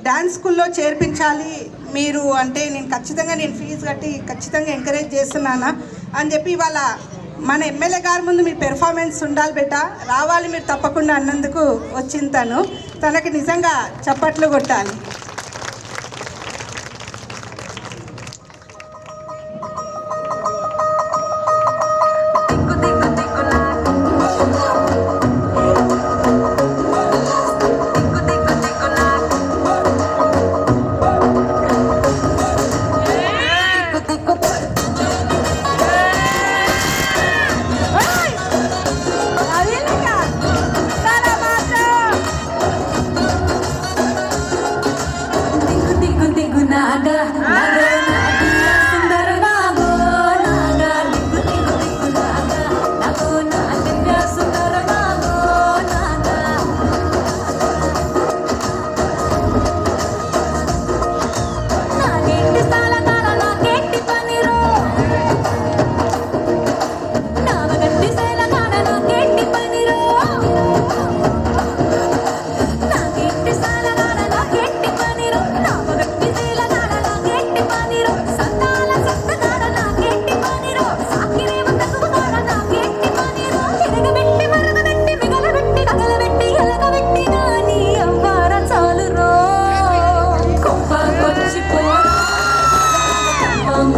డ్యాన్స్ స్కూల్లో చేర్పించాలి మీరు అంటే నేను ఫీజు కట్టి ఖచ్చితంగా ఎంకరేజ్ చేస్తున్నానా అని చెప్పి ఇవాళ మన ఎమ్మెల్యే గారి ముందు మీ పెర్ఫార్మెన్స్ ఉండాలి బేట, రావాలి మీరు తప్పకుండా అన్నందుకు వచ్చింది. తనకి నిజంగా చప్పట్లు కొట్టాలి.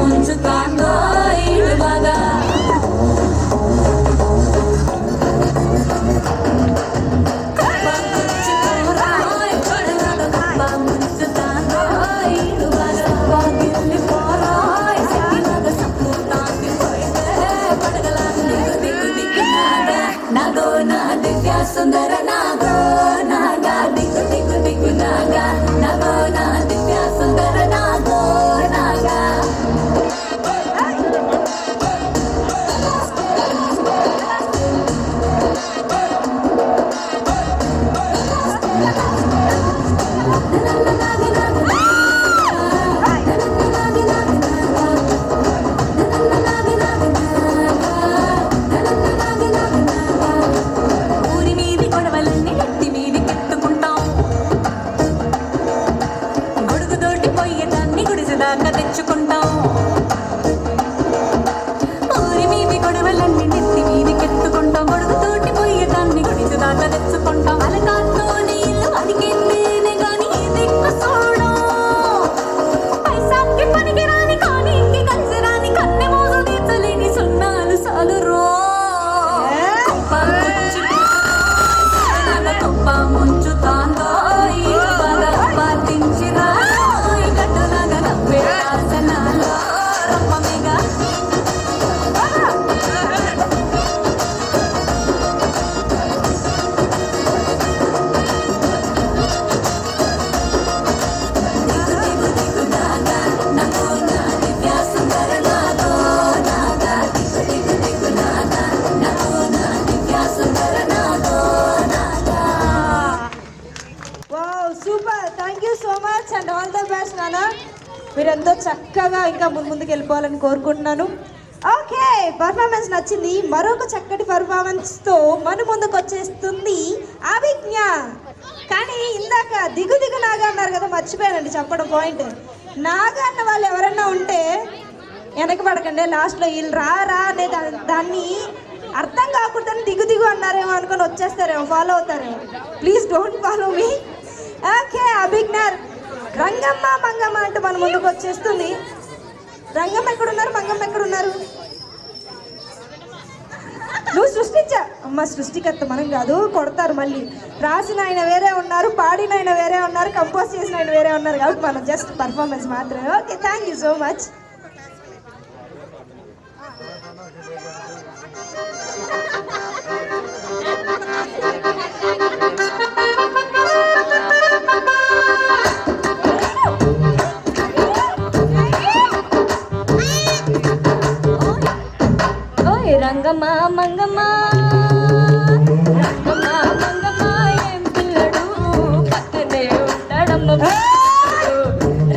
ముంచుతాందో ఈడు బాగా సుందర నాగో నాగా దిగు దిగు దిగు నాగా నగో నా దివ్య సుందర నాగో నాగా ఊరి మీది గొడవలన్నీ నెత్తి మీది కెత్తుకుంటాం గొడుగుతోటి పోయేదాన్ని గుడిసెదాకా తెచ్చుకుంటాం ఊరి మీది గొడవలన్నీ నెత్తి మీది కెత్తుకుంటాం గొడుగుతోటి పోయేదాన్ని గుడిసెదాకా తెచ్చుకుంటాం అలకాతో నీళ్ళు అడిగిందేనే గాని దిక్కు చూడం పైసాకి పనికి రాని కానీ ఇంకి కలిసి రాని కన్నె మోజు తీర్చలేని సున్నాలు సాలు రో ముంచుతాందో ఈ బాగా పాటించిరా గడ్డలాగా నవ్వే ఆసనాలో రమ్మమిగా wow super thank you so much and all the best నాన్న మీరెంతో చక్కగా ఇంకా ముందుకు వెళ్ళిపోవాలని కోరుకుంటున్నాను ఓకే పర్ఫార్మెన్స్ నచ్చింది మరొక చక్కటి పర్ఫార్మెన్స్తో మన ముందుకు వచ్చేస్తుంది అభిజ్ఞ కానీ ఇందాక దిగు దిగు నాగా అన్నారు కదా మర్చిపోయానండి చెప్పడం పాయింట్ నాగా అన్న వాళ్ళు ఎవరన్నా ఉంటే వెనకబడకండి లాస్ట్లో వీళ్ళు రా రా అనే దాన్ని అర్థం కాకుండా దిగు దిగు అన్నారేమో అనుకొని వచ్చేస్తారేమో ఫాలో అవుతారేమో please don't follow me okay అభిజ్ఞర్ రంగమ్మ మంగమ్మ అంటూ మన ముందుకు వచ్చేస్తుంది రంగమ్మ ఎక్కడున్నారు మంగమ్మ ఎక్కడున్నారు నువ్వు సృష్టించా అమ్మ సృష్టికర్త మనం కాదు కొడతారు మళ్ళీ రాసిన ఆయన వేరే ఉన్నారు పాడిన ఆయన వేరే ఉన్నారు కంపోజ్ చేసిన ఆయన వేరే ఉన్నారు కాబట్టి మనం జస్ట్ పర్ఫార్మెన్స్ మాత్రమే okay thank you so much ఓయ్ రంగమ్మ మంగమ్మ రంగమ్మ మంగమ్మ ఏం పిల్లడు పక్కనే ఉంటాడమ్మ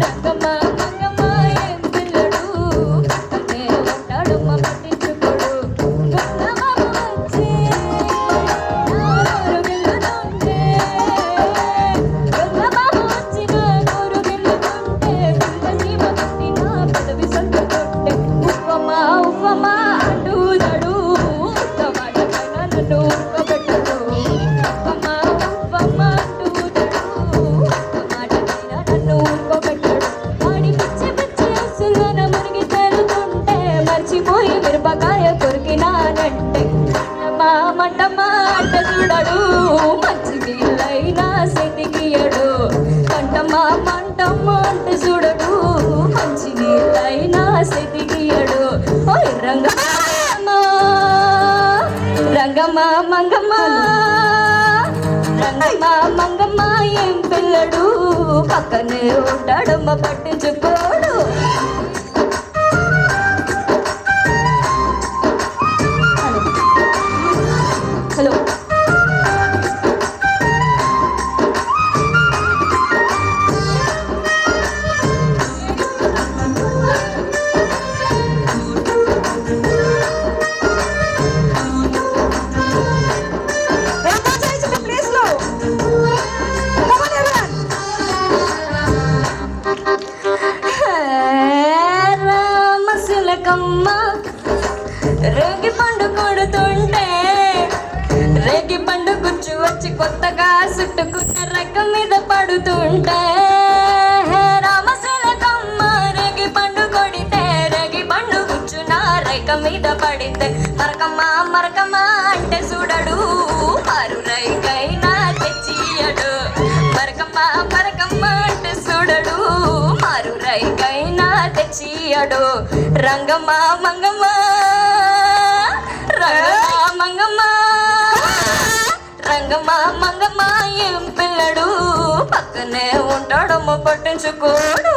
రంగమ్మ మంగమ్మ ఏం పిల్లడు పక్కనే ఉంటాడమ్మ పట్టించుకోడు గుండమ్మ వచ్చి నోరు గిల్లుతుంటే గుండమ్మ వచ్చి నోరు గిల్లుతుంటే పిల్ల సీమ పట్టిన పదవి సంతుంటే ఉవ్వమ్మ ఉవ్వమ్మ అంటూదడు ఉత్తమాట పైన నన్ను ఉక్కబెట్టడు ఉవ్వమ్మ ఉవ్వమ్మ అంటూదడు ఉత్తమాట పైన నన్ను ఉక్కబెట్టడు వాడి పిచ్చి పిచ్చి అసులోన మునిగి తేలుతుంటే మర్చిపోయి మిరపకాయ కొరికినానంటే మా మంటమ్మా అంట చూడడు మంచి నీళ్ళైనా సెతికియడు మంటమ్మా మంటమ్మా అంట చూడడు మంచి నీళ్ళైనా సెతికియడు ఓయ్ రంగమ్మ రంగమ్మ మంగమ్మ రంగమ్మ మంగమ్మ ఏం పిల్లడు పక్కనే ఉంటాడమ్మ పట్టించుకోడు హలో ప్లేస్లో రామశిలకమ్మ రేగి పండు కొడుతుంటే రేగి పండు గుచ్చు వచ్చి కొత్తగా చుట్టుకున్న రెక్క మీద పడుతుంటే రామశిలకమ్మ రేగి పండు కొడితే రైక మీద పడితే మరకమ్మా మరకమ్మా అంటే చూడడు మారు రైకైనా తెచ్చియడు మరకమ్మా మరకమ్మా అంటే చూడడు మారు రైకైనా తెచ్చియడు రంగమ్మా మంగమ్మా రంగమ్మా మంగమ్మా రంగమ్మా మంగమ్మా ఏం పిల్లడు పక్కనే ఉంటాడమ్మ పట్టించుకోడు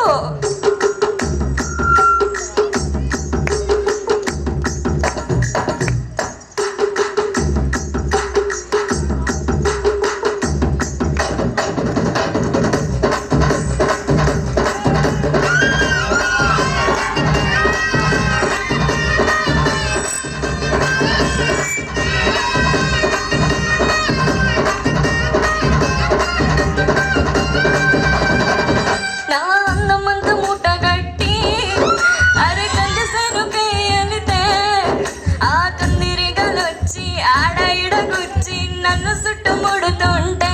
నన్ను చుట్టుముడుతుంటే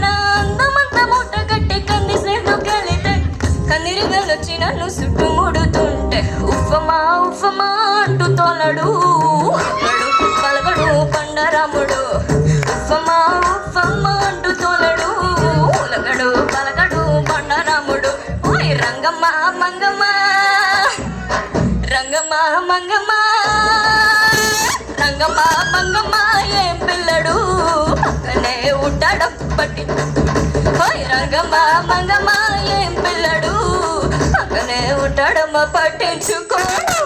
నా అందమంతా మూట కట్టి కంది సేనుకెళితే కందిరిగలొచ్చి నన్ను చుట్టుముడుతుంటే ఉఫమా ఉఫమా అంటూ తోలడు పలకడు పండరాముడు ఉఫమా ఉఫమా అంటూ తోలడు ఉలగడు పలకడు పండరాముడు ఓయ్ రంగమ్మ మంగమ్మ రంగమ్మ మంగమ్మ రంగమ్మ మంగమ్మ ఏం పిల్లడు పక్కనే ఉంటాడు పట్టి ఓయ్ రంగమ్మ మంగమ్మ ఏం పిల్లడు పక్కనే ఉంటాడమ్మ పట్టించుకోడు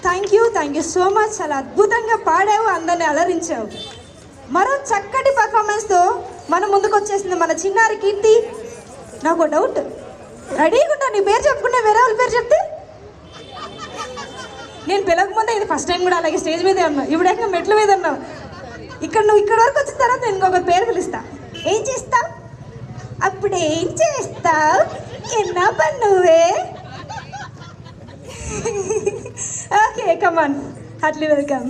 థ్యాంక్ యూ సో మచ్. చాలా అద్భుతంగా పాడావు, అందరిని అలరించావు. మరో చక్కటి పర్ఫార్మెన్స్తో మన ముందుకు వచ్చేసింది మన చిన్నారి కీర్తి. నాకు డౌట్, రెడీగా ఉంటా, నీ పేరు చెప్పుకుంటే వేరే వాళ్ళ పేరు చెప్తే నేను పిలవకముందే ఇది ఫస్ట్ టైం కూడా అలాగే స్టేజ్ మీదే ఉన్నావు, ఇప్పుడేక మెట్ల మీద ఉన్నావు. నువ్వు ఇక్కడ వరకు వచ్చిన తర్వాత నేను ఇంకొక పేరు పిలుస్తా. ఏం చేస్తావు? అప్పుడేం చేస్తావు? ఎన్నా పని నువ్వే. ఓకే, కమాన్, హార్ట్లీ వెల్కమ్.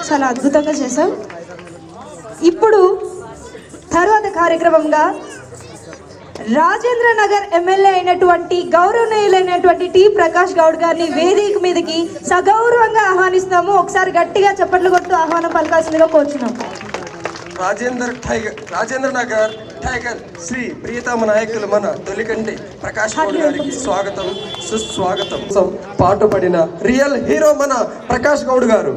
చాలా అద్భుతంగా చేశాం. ఇప్పుడు తర్వాత కార్యక్రమంగా రాజేంద్ర నగర్ ఎమ్మెల్యే అయినటువంటి గౌరవనీయులైనటువంటి టి ప్రకాష్ గౌడ్ గారిని వేదిక మీదకి సగౌరవంగా ఆహ్వానిస్తాము. ఒకసారి గట్టిగా చప్పట్లు కొట్టు ఆహ్వానం పలకాల్సిందిగా కోరుచున్నాం. రాజేంద్ర నగర్ టైగర్ శ్రీ ప్రియతమ నాయకులు మన తొలికంటి ప్రకాష్ గౌడ్ గారికి స్వాగతం సుస్వాగతం. పాటుపడిన రియల్ హీరో మన ప్రకాష్ గౌడ్ గారు.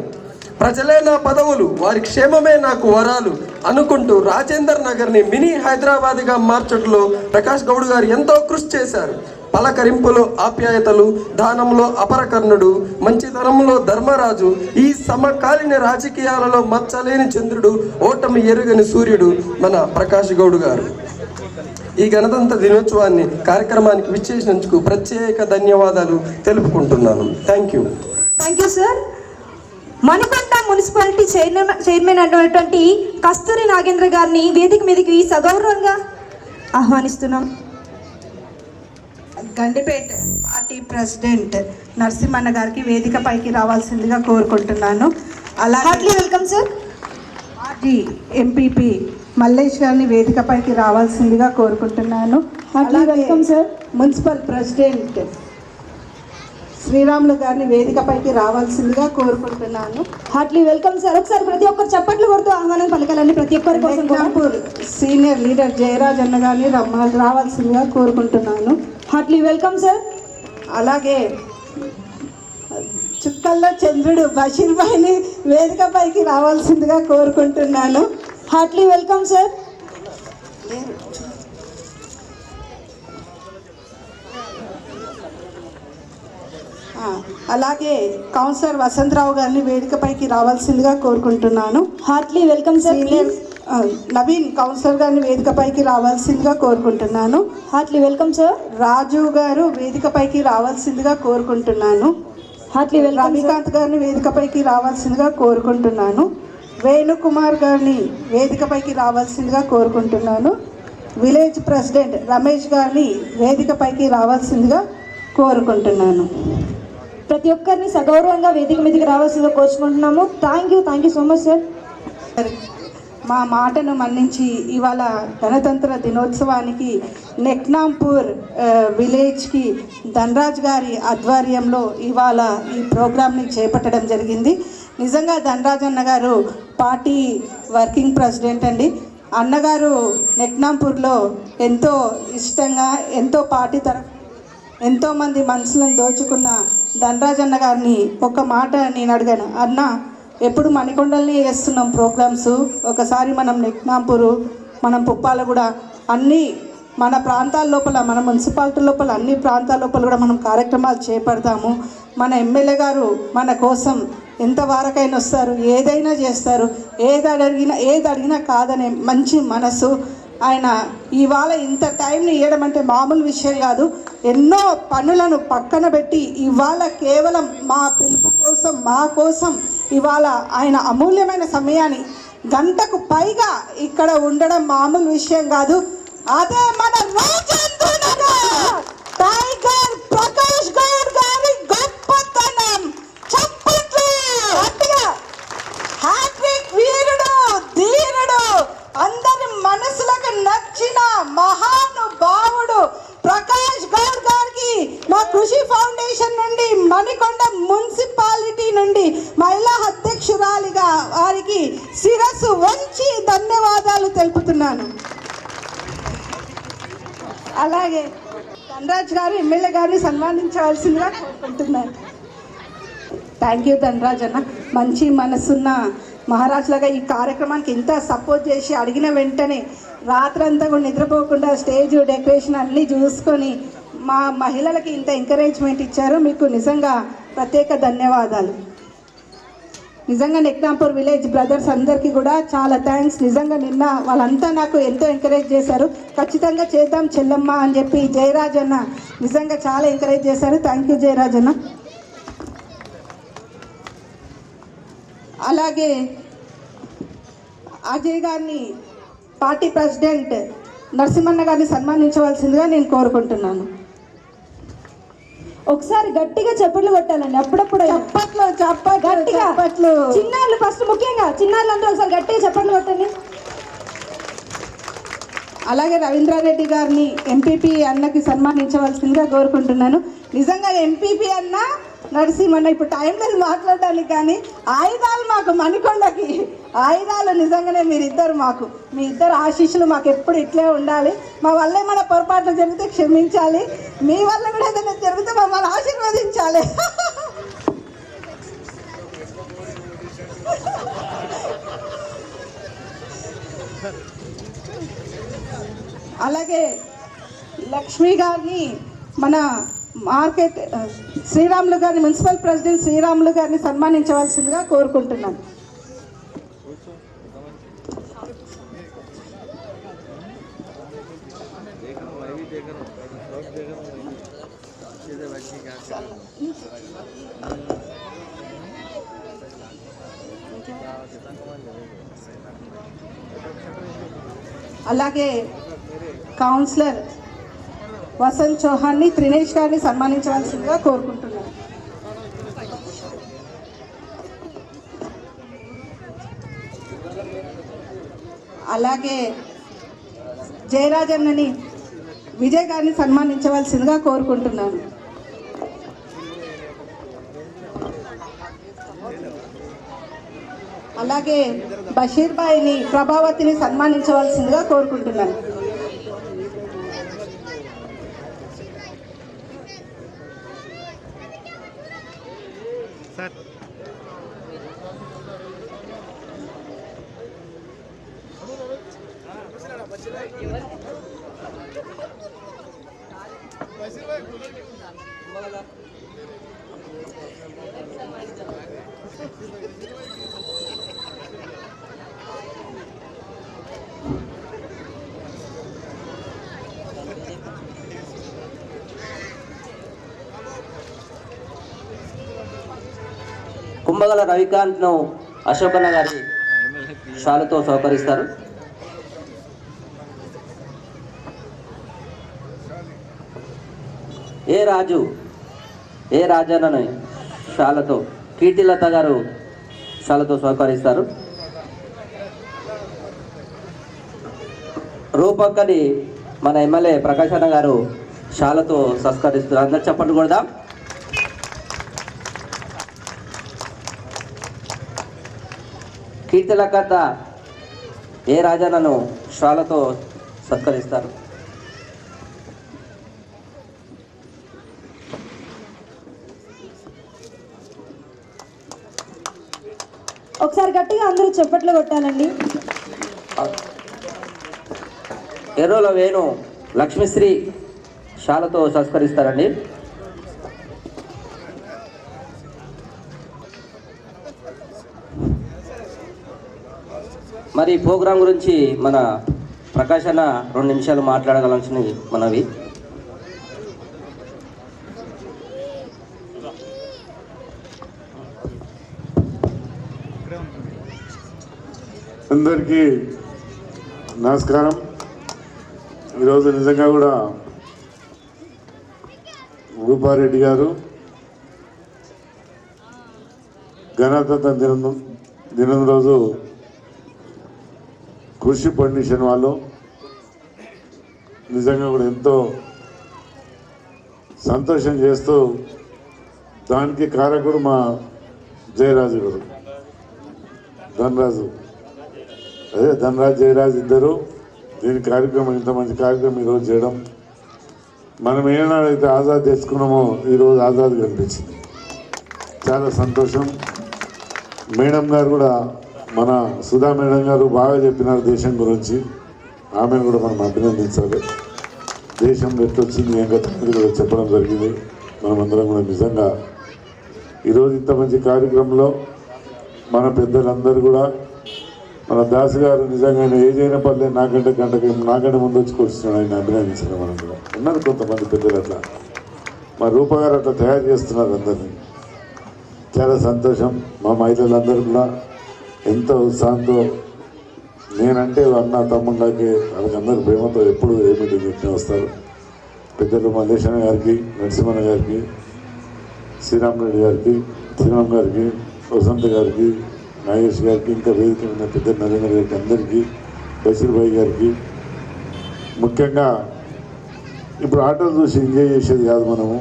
ప్రజలే నా పదవులు, వారి క్షేమమే నాకు వరాలు అనుకుంటూ రాజేందర్ నగర్ని మినీ హైదరాబాద్గా మార్చడంలో ప్రకాష్ గౌడ్ గారు ఎంతో కృషి చేశారు. పలకరింపులో ఆప్యాయతలు, దానంలో అపరకర్ణుడు, మంచితనంలో ధర్మరాజు, ఈ సమకాలీన రాజకీయాలలో మచ్చలేని చంద్రుడు, ఓటమి ఎరుగని సూర్యుడు మన ప్రకాష్ గౌడ్ గారు. ఈ గణతంత్ర దినోత్సవాన్ని కార్యక్రమానికి విచ్చేసినందుకు ప్రత్యేక ధన్యవాదాలు తెలుపుకుంటున్నాను. Thank you sir. Manikonda municipality chairman అయినటువంటి కస్తూరి నాగేంద్ర గారిని వేదిక మీదకి సగౌరవంగా ఆహ్వానిస్తున్నాం. గండిపేట పార్టీ ప్రెసిడెంట్ నరసింహన్న గారికి వేదిక పైకి రావాల్సిందిగా కోరుకుంటున్నాను. Heartly welcome sir. మాజీ ఎంపీపీ మల్లేష్ గారిని వేదిక పైకి రావాల్సిందిగా కోరుకుంటున్నాను. Heartly welcome sir. Municipal president Sriramulu గారిని వేదిక పైకి రావాల్సిందిగా కోరుకుంటున్నాను. Heartly welcome sir. ఒకసారి ప్రతి ఒక్కరు చప్పట్లు కొడుతూ ఆహ్వానం పలకాలని ప్రతి ఒక్కరి కోసం. నాగపూర్ సీనియర్ లీడర్ జయరాజ్ అన్న గారిని రావాల్సిందిగా కోరుకుంటున్నాను. Heartly welcome sir. అలాగే చుక్కల్లో చంద్రుడు బషీర్ భాయ్ని వేదిక పైకి రావాల్సిందిగా కోరుకుంటున్నాను. Heartly welcome sir. అలాగే కౌన్సిలర్ వసంతరావు గారిని వేదికపైకి రావాల్సిందిగా కోరుకుంటున్నాను. Heartly welcome sir. Naveen councillor గారిని వేదికపైకి రావాల్సిందిగా కోరుకుంటున్నాను. Heartly welcome sir. రాజు గారు వేదికపైకి రావాల్సిందిగా కోరుకుంటున్నాను. Heartly welcome. రవికాంత్ గారిని వేదికపైకి రావాల్సిందిగా కోరుకుంటున్నాను. వేణుకుమార్ గారిని వేదికపైకి రావాల్సిందిగా కోరుకుంటున్నాను. విలేజ్ ప్రెసిడెంట్ రమేష్ గారిని వేదికపైకి రావాల్సిందిగా కోరుకుంటున్నాను. ప్రతి ఒక్కరిని సగౌరవంగా వేదిక మీదకి రావాల్సిందిగా కోరుకుంటున్నాము. Thank you so much sir. మా మాటను మన్నించి ఇవాళ గణతంత్ర దినోత్సవానికి నెక్నాంపూర్ విలేజ్కి ధనరాజ్ గారి ఆధ్వర్యంలో ఇవాళ ఈ ప్రోగ్రామ్ని చేపట్టడం జరిగింది. నిజంగా ధనరాజ్ అన్నగారు పార్టీ వర్కింగ్ ప్రెసిడెంట్ అండి. అన్నగారు నెక్నాంపూర్లో ఎంతో ఇష్టంగా ఎంతో పార్టీ ఎంతోమంది మనసులను దోచుకున్న ధనరాజ్ అన్న గారిని ఒక మాట నేను అడిగాను, అన్న ఎప్పుడు మణికొండల్ని చేస్తున్నాం ప్రోగ్రామ్స్, ఒకసారి మనం నెక్నాంపూరు, మనం పుప్పాలగూడ అన్నీ మన ప్రాంతాల లోపల, మన మున్సిపాలిటీ లోపల అన్ని ప్రాంతాల లోపల కూడా మనం కార్యక్రమాలు చేపడతాము. మన ఎమ్మెల్యే గారు మన కోసం ఎంత వారకైనా వస్తారు, ఏదైనా చేస్తారు, ఏది అడిగినా కాదనే మంచి మనసు ఆయన. ఇవాళ ఇంత టైంని ఇవ్వడం అంటే మామూలు విషయం కాదు. ఎన్నో పనులను పక్కన పెట్టి ఇవాళ కేవలం మా పిలుపు కోసం, మా కోసం ఇవాళ ఆయన అమూల్యమైన సమయాన్ని గంటకు పైగా ఇక్కడ ఉండడం మామూలు విషయం కాదు. అదే మన రాజేంద్ర నగర్ టైగర్ ప్రకాష్ గౌడ్ గారి గొప్పతనం. చప్పట్లు గట్టిగా. హ్యాట్రిక్ వీరుడు, ధీరుడు, అందరి మనసులకు నచ్చిన మహానుభావుడు ప్రకాష్ గౌడ్ గారికి మా కృషి ఫౌండేషన్ నుండి, మణికొండ మున్సిపాలిటీ నుండి మహిళా అధ్యక్షురాలిగా వారికి శిరస్సు వంచి ధన్యవాదాలు తెలుపుతున్నాను. అలాగే ధనరాజ్ గారు ఎమ్మెల్యే గారిని సన్మానించవలసిందిగా కోరుకుంటున్నాను. థ్యాంక్ యూ ధనరాజ్ అన్న. మంచి మనసున్న మహారాజులాగా ఈ కార్యక్రమానికి ఇంత సపోర్ట్ చేసి అడిగిన వెంటనే రాత్రంతా కూడా నిద్రపోకుండా స్టేజ్ డెకరేషన్ అన్నీ చూసుకొని మా మహిళలకి ఇంత ఎంకరేజ్మెంట్ ఇచ్చారు. మీకు నిజంగా ప్రత్యేక ధన్యవాదాలు. నిజంగా నెక్నాంపూర్ విలేజ్ బ్రదర్స్ అందరికీ కూడా చాలా థ్యాంక్స్. నిజంగా నిన్న వాళ్ళంతా నాకు ఎంతో ఎంకరేజ్ చేశారు. ఖచ్చితంగా చేద్దాం చెల్లమ్మ అని చెప్పి జయరాజ్ అన్న నిజంగా చాలా ఎంకరేజ్ చేశారు. థ్యాంక్ యూ జయరాజ్ అన్న. అలాగే అజయ్ గారిని పార్టీ ప్రెసిడెంట్ నరసింహన్న గారిని సన్మానించవలసిందిగా నేను కోరుకుంటున్నాను. ఒకసారి గట్టిగా చప్పట్లు కొట్టాలండి. అప్పుడప్పుడు చప్పట్లు చప్పట్లు గట్టిగా చప్పట్లు. చిన్నారులు ఫస్ట్, ముఖ్యంగా చిన్నారులు అందరూ ఒకసారి గట్టిగా చప్పట్లు కొట్టండి. అలాగే రవీంద్రారెడ్డి గారిని ఎంపీపీ అన్నకి సన్మానించవలసిందిగా కోరుకుంటున్నాను. నిజంగా ఎంపీపీ అన్న నరసింహన్న ఇప్పుడు టైం లేదు మాట్లాడడానికి, కానీ ఆయుధాలు మాకు మణికొండకి ఆయుధాలు. నిజంగానే మీరిద్దరు మాకు, మీ ఇద్దరు ఆశీస్సులు మాకు ఎప్పుడు ఇట్లే ఉండాలి. మా వల్ల ఏమైనా పొరపాట్లు జరిగితే క్షమించాలి, మీ వల్ల కూడా ఏదైనా జరిగితే మమ్మల్ని ఆశీర్వదించాలి. అలాగే లక్ష్మి గారిని, మన మార్కెట్ శ్రీరాములు గారిని, మున్సిపల్ ప్రెసిడెంట్ శ్రీరాములు గారిని సన్మానించవలసిందిగా కోరుకుంటున్నాను. అలాగే కౌన్సిలర్ వసంత్ చౌహాన్ని, త్రినేష్ గారిని సన్మానించవలసిందిగా కోరుకుంటున్నాను. అలాగే జయరాజన్నని, విజయ్ గారిని సన్మానించవలసిందిగా కోరుకుంటున్నాను. అలాగే బషీర్ బాయిని, ప్రభావతిని సన్మానించవలసిందిగా కోరుకుంటున్నాను. కుంభగల రవికాంత్ను అశోకన్న గారి షాలుతో సహకరిస్తారు. ఏ రాజన్నని షాలతో కీర్తిలత గారు షాలతో సహకరిస్తారు. రూపక్కని మన ఎమ్మెల్యే ప్రకాష్ అన్న గారు షాలతో సత్కరిస్తారు. అందరు చెప్పండి కొడదాం. కీర్తిలత ఏ రాజన్నను షాలతో సత్కరిస్తారు. ఒకసారి గట్టిగా అందరూ చప్పట్లు కొట్టాలండి. ఎర్రోల వేణు లక్ష్మిశ్రీ షాలతో సత్కరిస్తారండి. మరి ప్రోగ్రాం గురించి మన ప్రకాష్ అన్న 2 నిమిషాలు మాట్లాడగలని మనవి. అందరికీ నమస్కారం. ఈరోజు నిజంగా కూడా రూపారెడ్డి గారు గణతంత్ర దినం రోజు కృషి ఫౌండేషన్ వాళ్ళు నిజంగా కూడా ఎంతో సంతోషం చేస్తూ, దానికి కారకుడు మా జయరాజు గారు, ధనరాజు, జయరాజు ఇద్దరు దీని కార్యక్రమం, ఇంత మంచి కార్యక్రమం ఈరోజు చేయడం. మనం ఏనాడైతే ఆజాద్ తెచ్చుకున్నామో ఈరోజు ఆజాద్ కనిపించింది. చాలా సంతోషం. మేడం గారు కూడా, మన సుధా మేడం గారు బాగా చెప్పినారు దేశం గురించి. ఆమెను కూడా మనం అభినందించాలి. దేశంలో ఎట్టొచ్చింది ఏం కథ కూడా చెప్పడం జరిగింది. మనమందరం కూడా నిజంగా ఈరోజు ఇంత మంచి కార్యక్రమంలో మన పెద్దలందరూ కూడా, మన దాసు గారు నిజంగా ఆయన ఏజ్ అయిన పర్లేదు నాకంటే ముందు వచ్చి కూర్చున్నాడు. ఆయన అభినందించాలి. మనం కూడా ఉన్నారు కొంతమంది పెద్దలు అట్లా. మా రూప గారు అట్లా తయారు చేస్తున్నారు అందరినీ. చాలా సంతోషం. మా మహిళలందరూ కూడా ఎంతో ఉత్సాహంతో, నేనంటే అన్న తమ్ముళ్ళకి వాళ్ళకందరూ ప్రేమతో ఎప్పుడు ఏ మీటింగ్ చెప్పినా వస్తారు. పెద్దలు మల్లేశన్న గారికి, నరసింహన్న గారికి, శ్రీరామ్ రెడ్డి గారికి, శ్రీరామ్ గారికి, వసంత్ గారికి, నాగేష్ గారికి, ఇంకా వేదిక ఉన్న పెద్ద నరేంద్ర గారికి, అందరికీ, బషీర్ భాయ్ గారికి, ముఖ్యంగా ఇప్పుడు ఆటలు చూసి ఎంజాయ్ చేసేది కాదు, మనము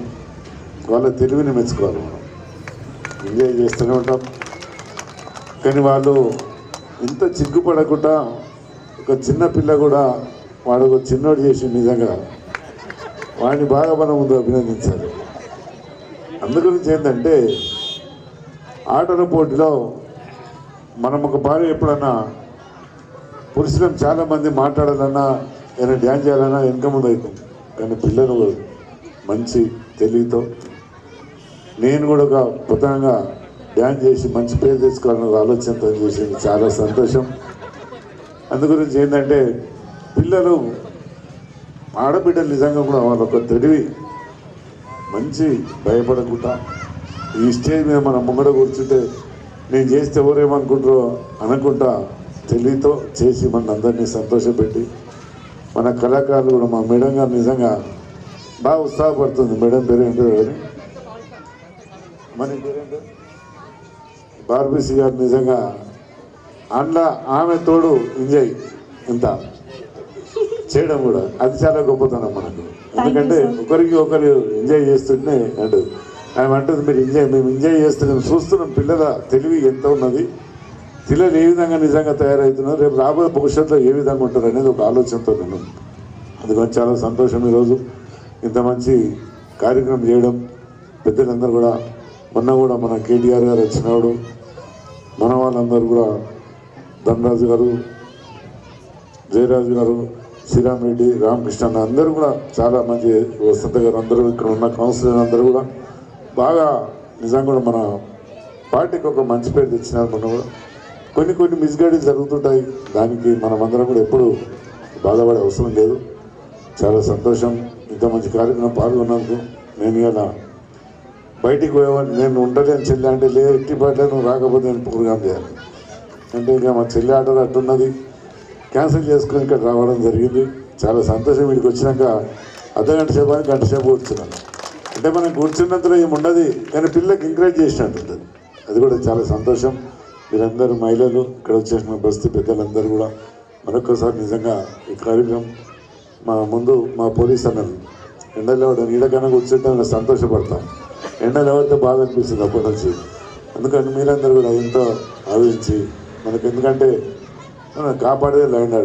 వాళ్ళ తెలివిని మెచ్చుకోవాలి. మనం ఎంజాయ్ చేస్తూనే ఉంటాం, కానీ వాళ్ళు ఇంత చిగ్గుపడకుండా ఒక చిన్న పిల్ల కూడా వాడు ఒక చిన్నోడు చేసి నిజంగా వాడిని బాగా మనం ముందు అభినందించాలి. అందుగురించి ఏంటంటే ఆటల పోటీలో మనం ఒక భార్య ఎప్పుడన్నా పురుషులను చాలామంది మాట్లాడాలన్నా ఏదైనా డ్యాన్స్ చేయాలన్నా వెనక ముందు అవుతుంది, కానీ పిల్లలు మంచి తెలివితో నేను కూడా ఒక ప్రధానంగా డ్యాన్స్ చేసి మంచి పేరు తెచ్చుకోవాలని ఒక ఆలోచనతో చేసింది, చాలా సంతోషం. అందుగురించి ఏంటంటే పిల్లలు ఆడబిడ్డలు నిజంగా కూడా వాళ్ళ ఒక తెలివి మంచి భయపడకుండా ఈ స్టేజ్ మీద మనం ముంగడ కూర్చుంటే నేను చేస్తే ఎవరేమనుకుంటారో అనకుండా తెలివితో చేసి మన అందరినీ సంతోషపెట్టి మన కళాకారులు కూడా మా మేడం గారు నిజంగా బాగా ఉత్సాహపడుతుంది. మేడం పేరు ఏంటో కానీ మన పేరేంటో బార్బీసీ గారు నిజంగా అందులో ఆమె తోడు ఎంజాయ్ ఇంత చేయడం కూడా అది చాలా గొప్పతనం మనకు. ఎందుకంటే ఒకరికి ఒకరు ఎంజాయ్ చేస్తుంటే అంటూ ఆమె అంటుంది మేము ఎంజాయ్ చేస్తున్నాం, చూస్తున్నాం పిల్లల తెలివి ఎంత ఉన్నది, పిల్లలు ఏ విధంగా నిజంగా తయారవుతున్నారు, రేపు రాబోయే భవిష్యత్తులో ఏ విధంగా ఉంటారు అనేది ఒక ఆలోచనతో నేను అందుకని చాలా సంతోషం. ఈరోజు ఇంత మంచి కార్యక్రమం చేయడం పెద్దలందరూ కూడా, మొన్న కూడా మన కేటీఆర్ గారు వచ్చినాడు, మన వాళ్ళందరూ కూడా ధనరాజు గారు, జయరాజు గారు, శ్రీరామ్ రెడ్డి, రామకృష్ణ అందరూ కూడా చాలా మంచి, వసంత గారు అందరూ, ఇక్కడ ఉన్న కౌన్సిలర్ అందరూ కూడా బాగా నిజంగా కూడా మన పార్టీకి ఒక మంచి పేరు తెచ్చినారు. మనం కూడా కొన్ని మిస్గైడింగ్ జరుగుతుంటాయి, దానికి మనమందరం కూడా ఎప్పుడు బాధపడే అవసరం లేదు. చాలా సంతోషం ఇంత మంచి కార్యక్రమం పాల్గొన్నందుకు. నేను ఇలా బయటికి పోయేవాడిని, నేను ఉండలేని చెల్లి అంటే లేదు ఎట్టి పట్ల నువ్వు రాకపోతే నేను ప్రోగ్రామ్ చేయాలి అంటే ఇక మా చెల్లి ఆటలు అట్టున్నది, క్యాన్సిల్ చేసుకుని ఇక్కడ రావడం జరిగింది. చాలా సంతోషం. వీడికి వచ్చినాక అర్ధగంట సేపు అని గంట సేపు కూర్చున్నాను అంటే మనం కూర్చున్నంతలో ఏముండదు, కానీ పిల్లకి ఎంకరేజ్ చేసినట్టుంటుంది, అది కూడా చాలా సంతోషం. మీరందరూ మహిళలు, ఇక్కడ వచ్చేసిన బస్తీ పెద్దలందరూ కూడా మరొకసారి నిజంగా ఈ కార్యక్రమం మా ముందు మా పోలీస్ అన్నది ఎండలో నీడకన్నా కూర్చుంటే మనం సంతోషపడతాం, ఎండలు ఎవరితో బాధ అనిపిస్తుంది అప్పటి నుంచి. అందుకని మీరందరూ కూడా ఎంతో ఆలోచించి మనకు, ఎందుకంటే మనం కాపాడేది ల్యాండ్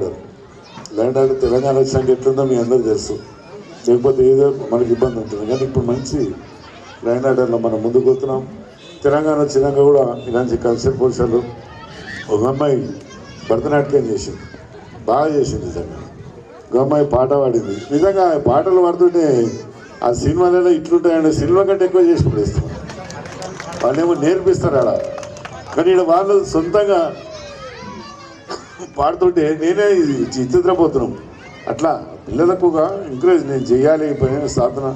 ఆర్డర్ తెలంగాణ వచ్చినాక ఎట్లుందో మీ అందరూ తెలుసు, లేకపోతే ఏదో మనకి ఇబ్బంది ఉంటుంది. కానీ ఇప్పుడు మంచి ల్యాండ్ ఆర్డర్లో మనం ముందుకు పోతున్నాం. తెలంగాణ వచ్చినాక కూడా ఇలాంటి కల్చర్ పోలీసులు ఒక అమ్మాయి భరతనాట్యం చేసింది, బాగా చేసింది నిజంగా. ఒక అమ్మాయి పాట పాడింది, నిజంగా పాటలు పాడుతుంటే ఆ సినిమాలలో ఇట్లుంటాయంటే సినిమా కంటే ఎక్కువ చేసి పడేస్తాం. వాళ్ళేమో నేర్పిస్తారు అలా, కానీ ఇక్కడ వాళ్ళు సొంతంగా పాడుతుంటే నేనే చిత్రపోతున్నాం. అట్లా పిల్లలకు ఎంకరేజ్ నేను చేయాలి, సాధన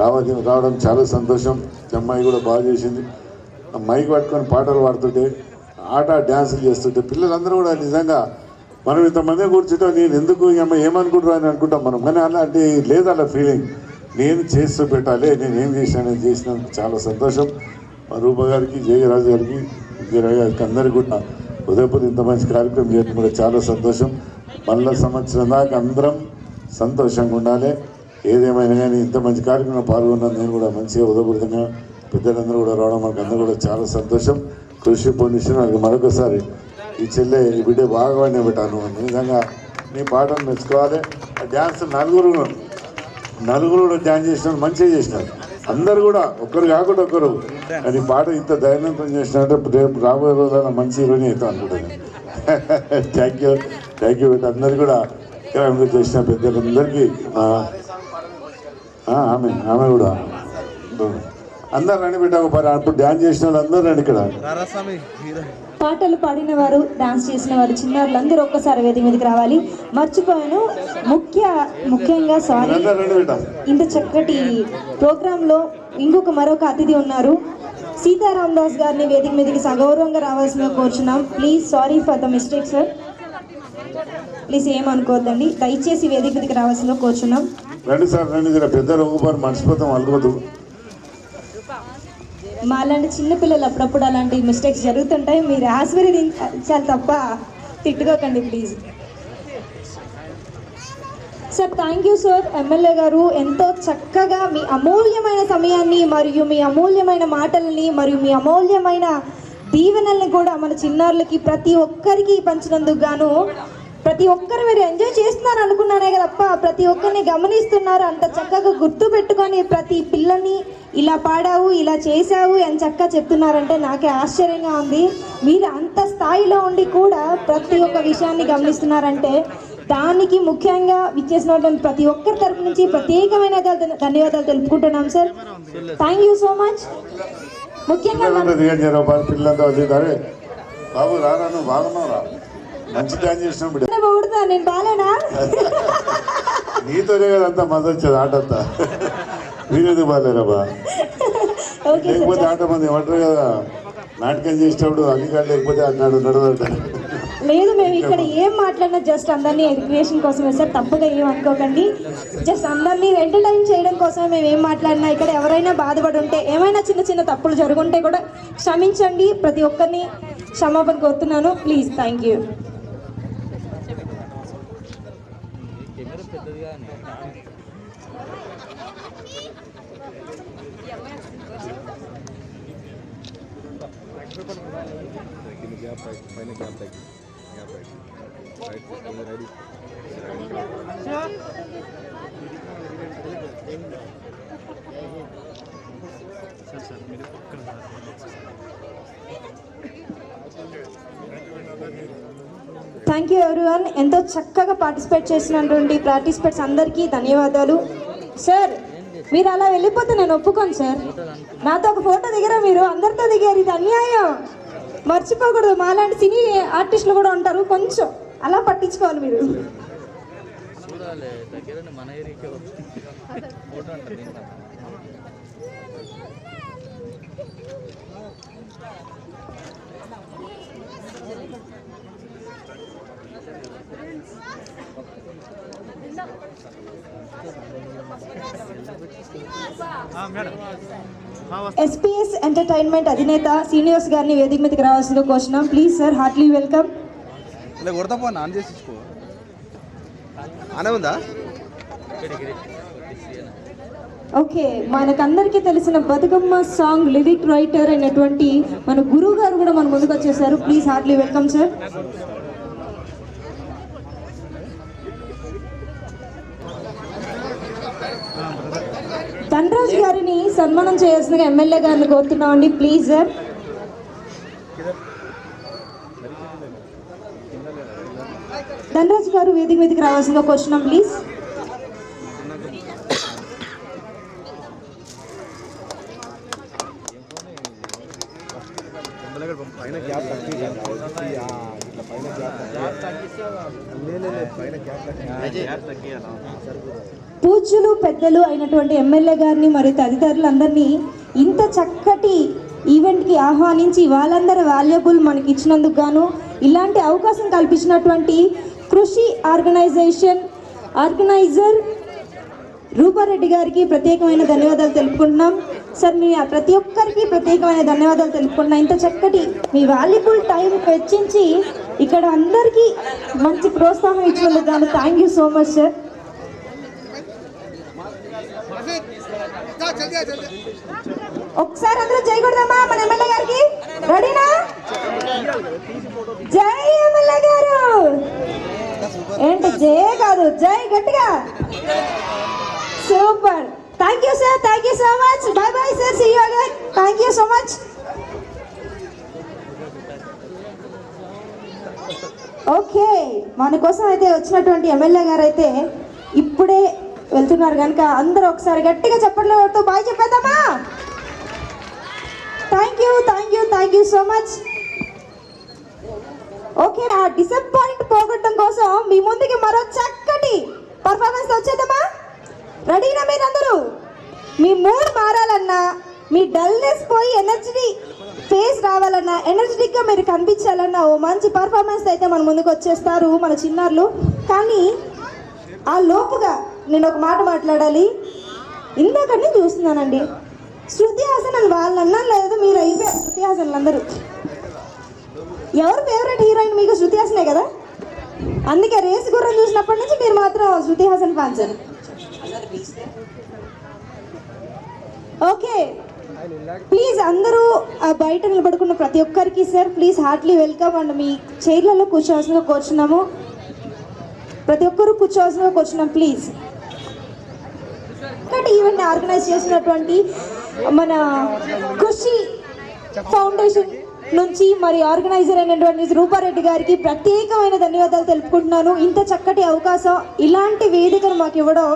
రావడం చాలా సంతోషం. అమ్మాయి కూడా బాగా చేసింది, మైక్ పట్టుకొని పాటలు పాడుతుంటే డ్యాన్సులు చేస్తుంటే పిల్లలందరూ కూడా నిజంగా మనం ఇంతమంది కూర్చుంటే నేను ఎందుకు ఏమనుకుంటారు అని అనుకుంటాం మనం, కానీ అలాంటి లేదు అలా ఫీలింగ్. నేను చేస్తూ పెట్టాలి, నేను ఏం చేశాను చేసినందుకు చాలా సంతోషం. మా రూప గారికి, జయరాజు గారికి, విజయరాజు గారికి అందరికీ కూడా ఉదయపూర్ ఇంత మంచి కార్యక్రమం చేయడం కూడా చాలా సంతోషం. మళ్ళీ సంవత్సరం దాకా అందరం సంతోషంగా ఉండాలి. ఏదేమైనా కానీ ఇంత మంచి కార్యక్రమం పాల్గొన్నాను నేను కూడా మంచిగా ఉదయపూరితంగా, పెద్దలందరూ కూడా రావడం మనకు అందరూ కూడా చాలా సంతోషం. కృషి పొందించిన వాళ్ళకి మరొకసారి ఈ చెల్లె ఈ బిడ్డ బాగా వాడినే పెట్టాను, నిజంగా నీ పాటను మెచ్చుకోవాలి. ఆ డ్యాన్స్ నలుగురు కూడా డ్యాన్స్ చేసినారు, మంచిగా చేసినారు అందరు కూడా, ఒక్కరు కాకుండా ఒక్కరు. అది పాట ఇంత ధైర్యంతో చేసినట్టే రేపు రాబోయే రోజున మంచి హీరోని అవుతాం అనుకుంటాను. థ్యాంక్ యూ బిడ్డ. అందరు కూడా ఇక్కడ చేసిన పెద్దలందరికీ ఆమె కూడా అందరు రండి బిడ్డ. అప్పుడు డ్యాన్స్ చేసిన వాళ్ళు అందరూ రండి ఇక్కడ. పాటలు పాడిన వారు, డాన్స్ చేసిన వారు, చిన్నారులు అందరూ ఒక్కసారి వేదిక మీదకి రావాలి. మర్చిపోయాను, ముఖ్యంగా సారీ, ఇంత చక్కటి ప్రోగ్రాంలో మరొక అతిథి ఉన్నారు. సీతారాం దాస్ గారిని వేదిక మీదకి సగౌరవంగా రావాల్సిందిగా కోరుచున్నాం. Please, sorry for the mistake sir, please ఏమనుకోవద్దండి, దయచేసి వేదిక మీదకి రావాల్సిందిగా కోరుచున్నాం. రండి సార్, రండి. పెద్దలు మర్చిపోతాం, అలగదు. మాలాంటి చిన్నపిల్లలు అప్పుడప్పుడు అలాంటి మిస్టేక్స్ జరుగుతుంటాయి. మీరు ఆశీర్వదించాలి తప్ప తిట్టుకోకండి please. Sir thank you sir. MLA గారు ఎంతో చక్కగా మీ అమూల్యమైన సమయాన్ని మరియు మీ అమూల్యమైన మాటలని మరియు మీ అమూల్యమైన దీవెనల్ని కూడా మన చిన్నారులకి ప్రతి ఒక్కరికి పంచినందుకు గాను ప్రతి ఒక్కరు మీరు ఎంజాయ్ చేస్తున్నారు అనుకున్నానే కదప్ప ప్రతి ఒక్కరిని గమనిస్తున్నారు. అంత చక్కగా గుర్తు పెట్టుకొని ప్రతి పిల్లని ఇలా పాడావు ఇలా చేశావు అని చక్కగా చెప్తున్నారంటే నాకే ఆశ్చర్యంగా ఉంది. మీరు అంత స్థాయిలో ఉండి కూడా ప్రతి ఒక్క విషయాన్ని గమనిస్తున్నారంటే దానికి ముఖ్యంగా విచ్చేసినటువంటి ప్రతి ఒక్కరి తరపు నుంచి ప్రత్యేకమైన ధన్యవాదాలు తెలుపుకుంటున్నాం sir. Thank you so much. ముఖ్యంగా పిల్లలతో బాబు రానా నువ్వు బాగున్నావురా మంచి డ్యాన్స్ చేసినప్పుడు నేను బాలేనా నీతోనే కదా అంతా మజా వచ్చేది ఆట అంతా మీరేది బాగాలేరాబా లేకపోతే ఆట మంది ఏమంటారు కదా నాటకం చేసినప్పుడు అధికారులు లేకపోతే అన్నాడు నడవట లేదు. మేము ఇక్కడ ఏం మాట్లాడినా జస్ట్ అందరినీ ఎడ్యుకేషన్ కోసమే సార్, తప్పుగా ఏం అనుకోకండి. జస్ట్ అందరినీ ఎంటర్టైన్ చేయడం కోసమే మేము ఏం మాట్లాడినా. ఇక్కడ ఎవరైనా బాధపడి ఉంటే ఏమైనా చిన్న చిన్న తప్పులు జరుగుంటే కూడా క్షమించండి. ప్రతి ఒక్కరిని క్షమాపణ కోరుతున్నాను please. Thank you. Thank you everyone. ఎంతో చక్కగా పార్టిసిపేట్ చేసినటువంటి పార్టిసిపేట్స్ అందరికీ ధన్యవాదాలు. సార్ మీరు అలా వెళ్ళిపోతే నేను ఒప్పుకోను సార్. నాతో ఒక ఫోటో దిగారా? మీరు అందరితో దిగారు, ఇది అన్యాయం. మర్చిపోకూడదు. మాలాంటి సినీ ఆర్టిస్టులు కూడా ఉంటారు, కొంచెం అలా పట్టించుకోవాలి మీరు. ఎస్పీఎస్ ఎంటర్టైన్మెంట్ అధినేత శ్రీనివాస్ గారిని వేదిక మీదకి రావాల్సిందిగా కోరుచున్నాం. Please sir, heartly welcome. Okay, మనకందరికీ తెలిసిన బతుకమ్మ సాంగ్ లిరిక్ రైటర్ అయినటువంటి మన గురువు గారు కూడా మన ముందుకు వచ్చేసారు. Please heartly welcome sir. Dhanraj గారిని సన్మానం చేయాల్సిందిగా ఎమ్మెల్యే గారిని కోరుతున్నామండి. Please sir. ధనరాజ్ గారు వేదిక మీదకి రావాల్సిందిగా కోరుచున్నాం ప్లీజ్. పూజ్యులు పెద్దలు అయినటువంటి ఎమ్మెల్యే గారిని మరియు తదితరులందరినీ ఇంత చక్కటి ఈవెంట్కి ఆహ్వానించి వాళ్ళందరూ వాల్యుబుల్ మనకి ఇచ్చినందుకు గాను ఇలాంటి అవకాశం కల్పించినటువంటి కృషి ఆర్గనైజర్ రూపారెడ్డి గారికి ప్రత్యేకమైన ధన్యవాదాలు తెలుపుకుంటున్నాం. సార్ మీ ప్రతి ఒక్కరికి ప్రత్యేకమైన ధన్యవాదాలు తెలుపుకుంటున్నాం. ఇంత చక్కటి మీ వాల్యుబుల్ టైం వెచ్చించి ఇక్కడ అందరికీ మంచి ప్రోత్సాహం ఇచ్చినందుకు గాను thank you so much sir. ఒకసారి అందరూ జై కొడదామా మన ఎమ్మెల్యే గారికి? రెడీనా? జై ఎమ్మెల్యే గారు. ఏంటి జై కాదు, జై గట్టిగా. Super. Thank you sir, thank you so much. Bye bye sir, see you again. Thank you so much. Okay, మన కోసం అయితే వచ్చినటువంటి ఎమ్మెల్యే గారు అయితే ఇప్పుడే వెళ్తున్నారు కనుక అందరూ ఒకసారి గట్టిగా చెప్పట్లేదు బాయ్ చెప్పేద్దామా? Thank you so much. Okay, ఆ డిసప్పాయింట్ పోగొట్టడం కోసం మీ ముందుకి మరో చక్కటి పర్ఫార్మెన్స్ వచ్చేద్దామా? రెడీనా మీరందరూ? మీ మూడ్ మారాలన్నా, మీ డల్నెస్ పోయి ఎనర్జీ ఫేస్ రావాలన్నా, ఎనర్జెటిక్గా మీరు కనిపించాలన్నా ఓ మంచి పర్ఫార్మెన్స్ అయితే మన ముందుకు వచ్చేస్తారు మన చిన్నారులు. కానీ ఆ లోపుగా నేను ఒక మాట మాట్లాడాలి. ఇందాక నేను చూస్తున్నానండి శృతి హాసన్ అని వాళ్ళు అన్నారు లేదా, మీరు అయిపోయారు శృతి హాసన్ అందరూ. ఎవరు ఫేవరెట్ హీరోయిన్ మీకు? శృతి హాసనే కదా, అందుకే రేసు గుర్రం చూసినప్పటి నుంచి మీరు మాత్రం Shruti Haasan fans. Okay please అందరూ బయట నిలబడుకున్న ప్రతి ఒక్కరికి sir please heartly welcome. And మీ చైర్లలో కూర్చోవలసిందిగా కూర్చున్నాము, ప్రతి ఒక్కరూ కూర్చోవలసిందిగా కూర్చున్నాం ప్లీజ్. ఒకటి ఈవెంట్ ఆర్గనైజ్ చేసినటువంటి మన ఖుషి ఫౌండేషన్ నుంచి మరి ఆర్గనైజర్ అయినటువంటి రూపారెడ్డి గారికి ప్రత్యేకమైన ధన్యవాదాలు తెలుపుకుంటున్నాను. ఇంత చక్కటి అవకాశం, ఇలాంటి వేదికను మాకు ఇవ్వడం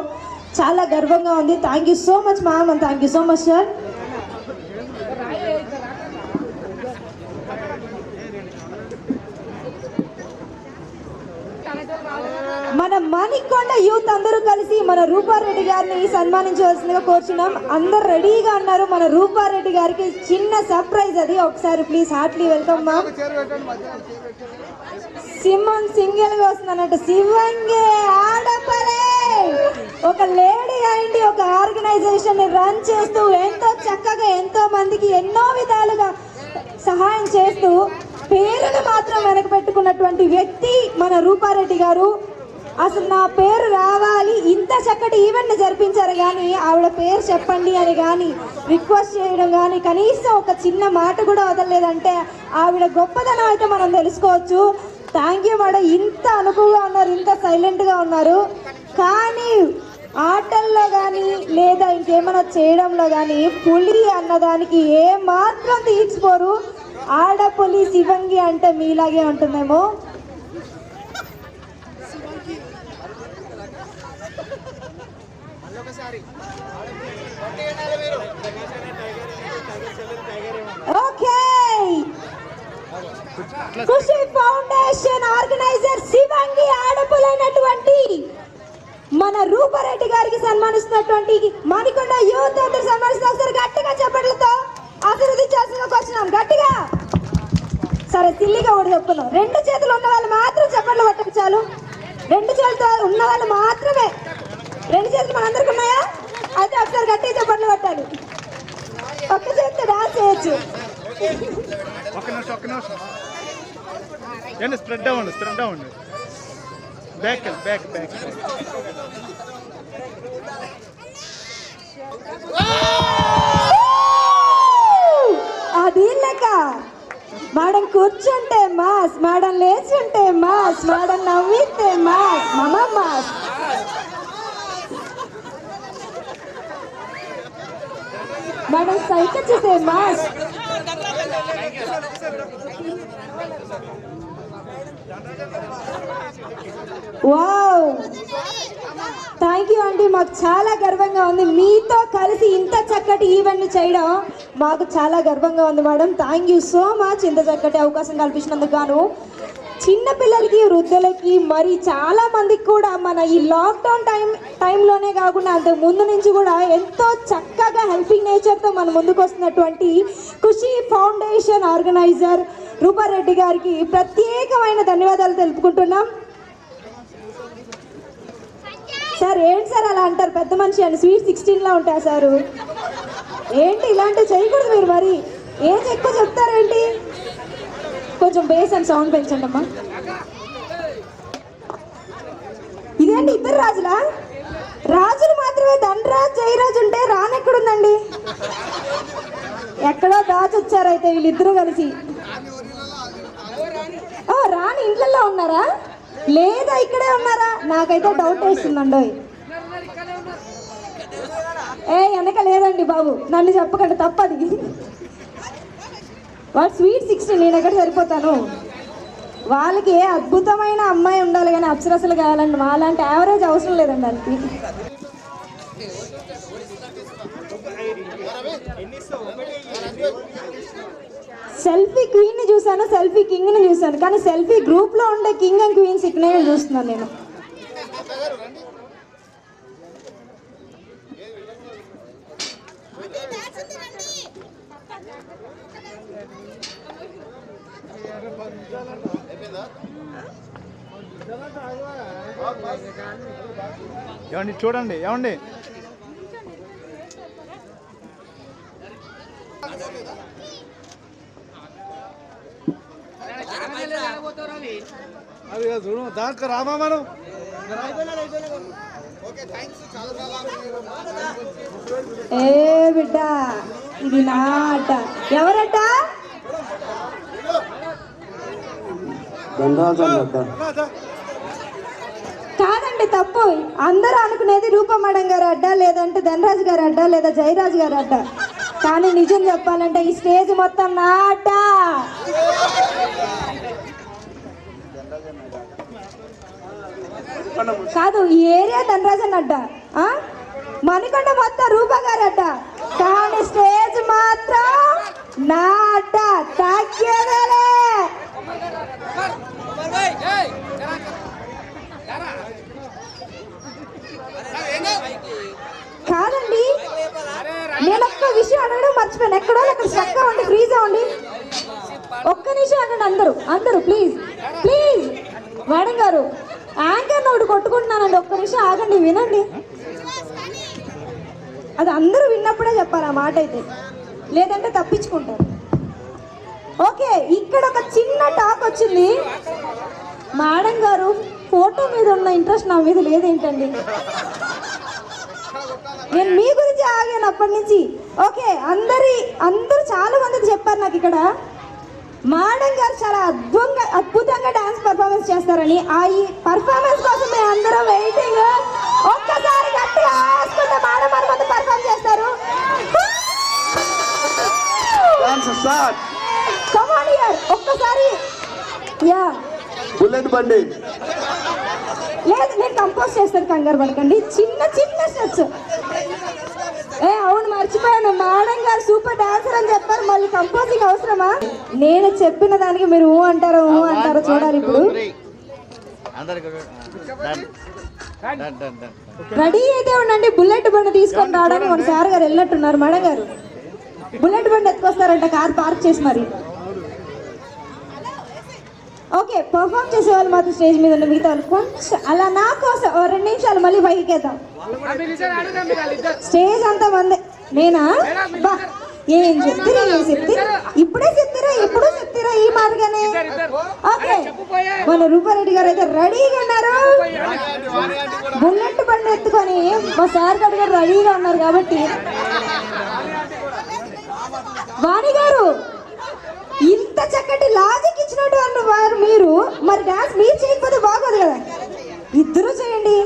చాలా గర్వంగా ఉంది. Thank you so much ma'am and thank you so much sir. మన మణికొండ యూత్ అందరూ కలిసి మన రూపారెడ్డి గారిని సన్మానించవలసిందిగా కోరుచున్నాం. అందరు రెడీగా ఉన్నారు. మన రూపారెడ్డి గారికి చిన్న సర్ప్రైజ్, అది ఒకసారి ప్లీజ్ హార్ట్లీ వెల్కమ్ మ్యామ్. సింహం సింగిల్ గా వస్తుందన్నట్టు శివంగే ఆడపడే ఒక లేడీ అయింది, ఒక ఆర్గనైజేషన్ ని రన్ చేస్తూ ఎంతో చక్కగా ఎంతో మందికి ఎన్నో విధాలుగా సహాయం చేస్తూ పేరును మాత్రం వెనక పెట్టుకున్నటువంటి వ్యక్తి మన రూపారెడ్డి గారు. అసలు నా పేరు రావాలి, ఇంత చక్కటి ఈవెంట్ జరిపించారు కానీ ఆవిడ పేరు చెప్పండి అని కానీ రిక్వెస్ట్ చేయడం కానీ కనీసం ఒక చిన్న మాట కూడా వదలలేదంటే ఆవిడ గొప్పదనం అయితే మనం తెలుసుకోవచ్చు. థ్యాంక్ యూ మేడం, ఇంత అనుకువగా ఉన్నారు, ఇంత సైలెంట్గా ఉన్నారు. కానీ ఆటల్లో కానీ లేదా ఇంకేమైనా చేయడంలో కానీ పులి అన్నదానికి ఏ మాత్రం తీర్చిపోరు. ఆడపులి శివంగి అంటే మీలాగే ఉంటుందేమో. ఓకే, ఖుషి ఫౌండేషన్ ఆర్గనైజర్ శివంగి ఆడపులైనటువంటి మన రూపారెడ్డి గారికి సన్మానిస్తున్నటువంటి మణికొండ యూత్ అందరూ సన్మానిస్తున్నారు. గట్టిగా చెప్పట్లతో ఆశీర్వదించాల్సిన వచ్చినాం గట్టిగా. సరే సిల్లిగా కూడా చెప్పుకున్నాం. రెండు చేతులు ఉన్న వాళ్ళు మాత్రం చెప్పట్లు పట్టకు చాలు. రెండు చేతులతో ఉన్న వాళ్ళు మాత్రమే. రెండు చేతులు మనందరికి ఉన్నాయా? అయితే ఒకసారి గట్టిగా చెప్పట్లు పట్టాలి. ఒక్క చేతితో డాన్స్ చేయొచ్చు. స్ప్రెడ్ అవ్వండి, స్ప్రెడ్ అవ్వండి. Back back back. అది లెక్క. మేడం కూర్చుంటే మాస్, మేడం లేచుంటే మాస్, మేడం నవ్వితే మాస్, మమ మాస్. మేడం సైకిల్ చేసే మాస్. వావ్, థ్యాంక్ యూ అండి. మాకు చాలా గర్వంగా ఉంది మీతో కలిసి ఇంత చక్కటి ఈవెంట్ చేయడం. మాకు చాలా గర్వంగా ఉంది madam. Thank you so much ఇంత చక్కటి అవకాశం కల్పించినందుకు గాను. చిన్నపిల్లలకి, వృద్ధులకి, మరి చాలా మందికి కూడా మన ఈ లాక్డౌన్ టైంలోనే కాకుండా అంతకు ముందు నుంచి కూడా ఎంతో చక్కగా హెల్పింగ్ నేచర్తో మన ముందుకు వస్తున్నటువంటి ఖుషి ఫౌండేషన్ ఆర్గనైజర్ రూపారెడ్డి గారికి ప్రత్యేకమైన ధన్యవాదాలు తెలుపుకుంటున్నాం. సార్ ఏంటి సార్ అలా అంటారు? పెద్ద మనిషి అని స్వీట్ 16లా ఉంటాయి సారు. ఏంటి ఇలాంటివి చేయకూడదు మీరు. మరి ఏజ్ ఎక్కువ చెప్తారేంటి? కొంచెం బేస్ అండ్ సౌండ్ పెంచండి అమ్మా. ఇదేంటి ఇద్దరు రాజులా? రాజులు మాత్రమే ధనరాజ్ జయరాజ్ ఉంటే రానెక్కడుందండి? ఎక్కడో దాచొచ్చారైతే వీళ్ళిద్దరూ కలిసి. రాణి ఇంట్లో ఉన్నారా లేదా ఇక్కడే ఉన్నారా? నాకైతే డౌట్ వేస్తుందండి. వెనక లేదండి బాబు, నన్ను చెప్పకండి తప్పది. వాడు స్వీట్ 16, నేను ఎక్కడ సరిపోతాను. వాళ్ళకి ఏ అద్భుతమైన అమ్మాయి ఉండాలి కానీ అప్సరసలు కావాలండి. మాలాంటి యావరేజ్ అవసరం లేదండి వాళ్ళకి. సెల్ఫీ క్వీన్ని చూసాను, సెల్ఫీ కింగ్ని చూసాను, కానీ సెల్ఫీ గ్రూప్లో ఉండే కింగ్ అండ్ క్వీన్స్ ఇక్కడే చూస్తున్నాను నేను. ఏమండి చూడండి, ఏమండి ఏ బిడ్డ ఇది నా అడ్డ. ఎవరడ్డ? కాదండి, తప్పు. అందరూ అనుకునేది రూప మేడం గారు అడ్డ, లేదంటే ధనరాజు గారు అడ్డ, లేదా జయరాజు గారు అడ్డ. కానీ నిజం చెప్పాలంటే ఈ స్టేజ్ మొత్తం నా అడ్డ. కాదు, ఈ ఏరియా ధనరాజన్ అడ్డ, మణికొండ మొత్తం రూప గారు అడ్డ. కానీ స్టేజ్ మాత్రం నా అడ్డ. తగ్గేదేలే. కాదండి, నేను ఒక్క విషయం అడగడం మర్చిపోయాను. ఎక్కడో అక్కడ స్టక్ అవ్వండి, ఫ్రీజ్ అవ్వండి. ఒక్క నిమిషం అడగండి అందరూ ప్లీజ్ ప్లీజ్. మేడం గారు, యాంకర్ నోడు కొట్టుకుంటున్నానండి, ఒక్క నిమిషం ఆగండి, వినండి. అది అందరూ విన్నప్పుడే చెప్పాలి ఆ మాట అయితే, లేదంటే తప్పించుకుంటారు. ఓకే, ఇక్కడ ఒక చిన్న టాక్ వచ్చింది. మేడం గారు ఫోటో మీద ఉన్న ఇంట్రెస్ట్ నా మీద లేదేంటండి? నేను మీ గురించి ఆగాను అప్పటి నుంచి. ఓకే, అందరూ చాలా మందికి చెప్పారు నాకు ఇక్కడ మేడం గారు చాలా అద్భుతంగా డాన్స్ పర్ఫార్మెన్స్ చేస్తారని. ఆ ఈ పర్ఫార్మెన్స్ కోసం మేము అందరం వెయిటింగ్. ఒక్కసారి గట్టిగా వేసుకుంటే మేడం మన ముందు పర్ఫార్మ్ చేస్తారు. ఒక్కసారి బుల్లెట్ బండి లేదు, నేను కంపోజ్ చేస్తాను, కంగారు పడకండి. చిన్న స్టెప్స్. అవును, మర్చిపోయాను. మేడం గారు సూపర్ డాన్సర్ అని చెప్పారు, మళ్ళీ కంపోజింగ్ అవసరమా? నేను చెప్పిన దానికి మీరు అంటారో చూడాలి. ఇప్పుడు రెడీ అయితే ఉండండి. బుల్లెట్ బండి తీసుకొని రావడానికి మన సార్ గారు వెళ్ళినట్టున్నారు. మేడం గారు బుల్లెట్ బండి ఎత్తుకొస్తారంట, కార్ పార్క్ చేసి. మరి ఓకే, పర్ఫామ్ చేసే వాళ్ళు మాత్రం స్టేజ్ మీద ఉన్న మిగతా వాళ్ళు కొంచెం అలా నా కోసం 2 నిమిషాలు మళ్ళీ పైకేద్దాం. స్టేజ్ అంతా మందే. నేనా? బా, ఏం చెప్తారా? ఇప్పుడే చెప్తారా ఈ మార్గానే. ఓకే, మన రూపారెడ్డి గారు అయితే రెడీగా ఉన్నారు. బుల్లెట్ బండి ఎత్తుకొని మా సార్ గారు రెడీగా ఉన్నారు. కాబట్టి వాణి గారు, ఇంత చక్కటి లాజిక్ ఇచ్చినటువంటి వారు మీరు, మరి డాన్స్ మీరు చేయకపోతే బాగోదు కదా. ఇద్దరు చేయండి,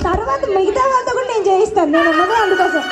తర్వాత మిగతా వాళ్ళతో కూడా నేను చేయిస్తాను. నేను ఉన్నదే అందుకోసం.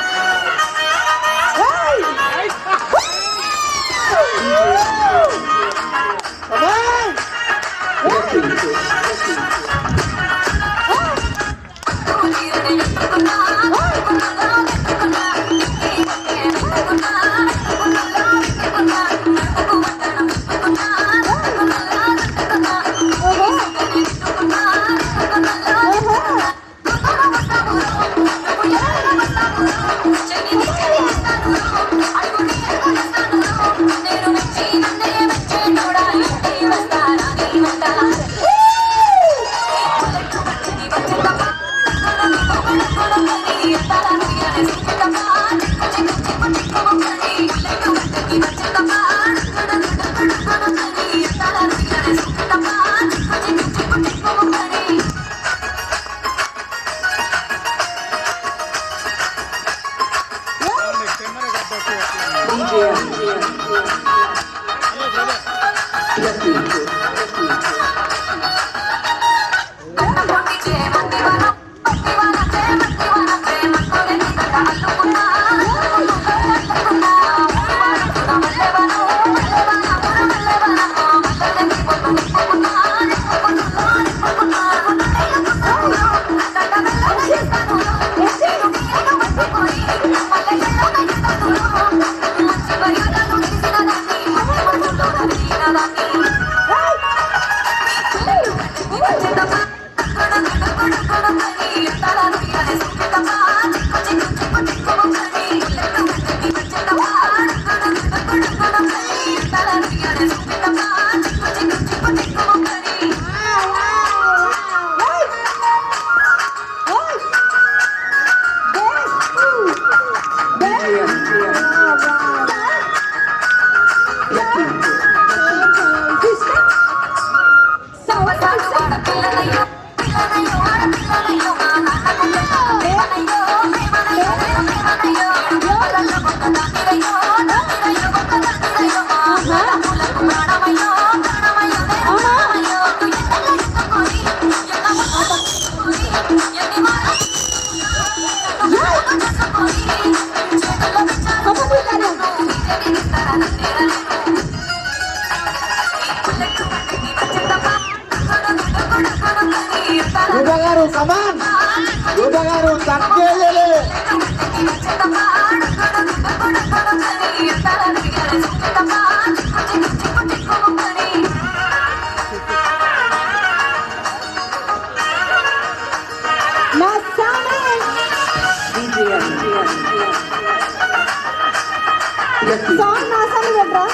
సాంగ్ నా సాంగ్ పెట్టరా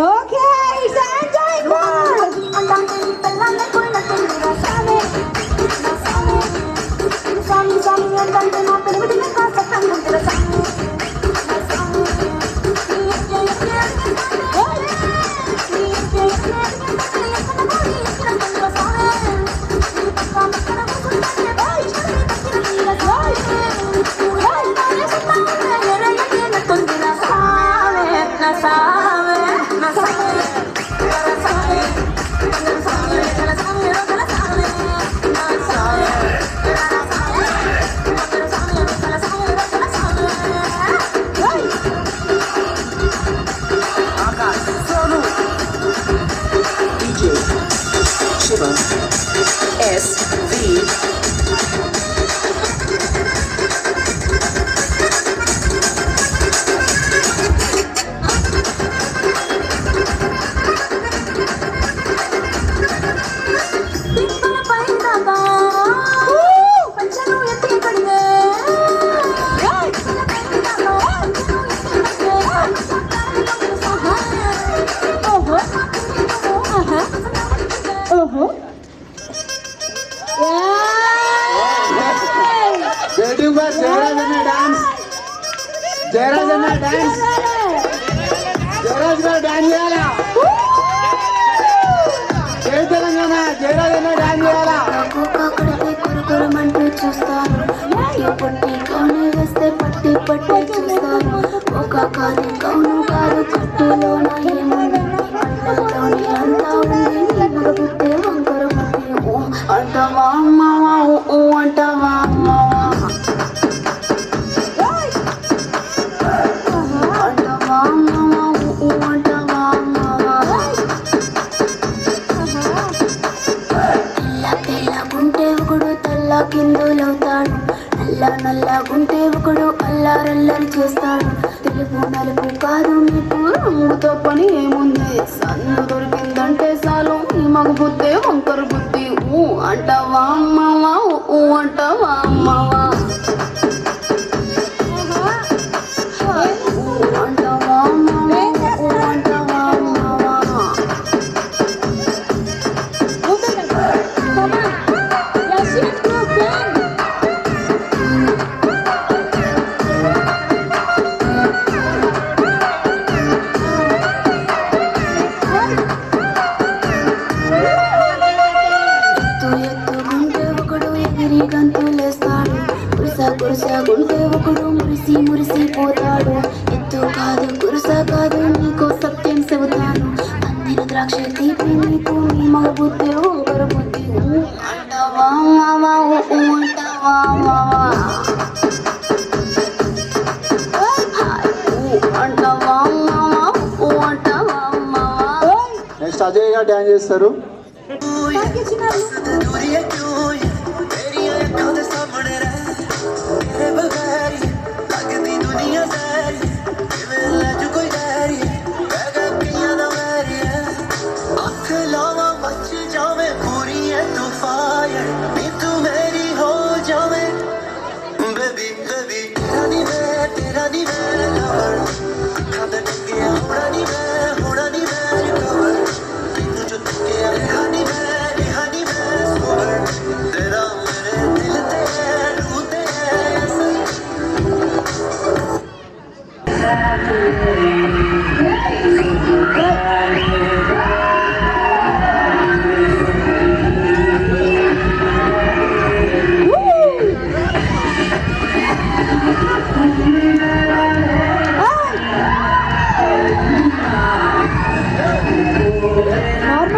ఓకే ఇట్స్ ఎంజాయ్ చూస్తారు పట్టి కౌను వేస్తే పట్టి పట్టి చూస్తారు ఒక కాదు కౌను కాదు కట్టులోన ఏముంది పంటలోని అంతా ఉంది మగ పుట్టే వంకర పుట్టి అంటావా అమ్మవా అంటావా అమ్మవా అంటావా అమ్మవా అంటావా అమ్మవా తెల్లగుంటే ఒకడు తెల్ల కిందులవుతాడు నల్లగుంటే ఒకడు అల్లారల్లరి చేస్తాడు తెలుగు నలుపు కాదు మీకు రంగుతో పని ఏముంది సన్ను దొరికిందంటే చాలు నీ మగ బుద్ధే వంకర బుద్ధి అంటావా అమ్మవా అంటావా అమ్మవా అంటావా అమ్మవా అంటావా అమ్మవా గుంటే ఒకడు మురిసి మురిసిపోతాడు ఎత్తు కాదు కురుస కాదు నీకో సత్యం చెబుతాను అందిన ద్రాక్ష తీపి నీకు నీ మగ బుద్ధి వంకర బుద్ధి అంటావా మావా అంటావా మావా అంటావా మావా అంటావా మావా. నెక్స్ట్ అజయ్ గారు డ్యాన్స్ చేస్తారు.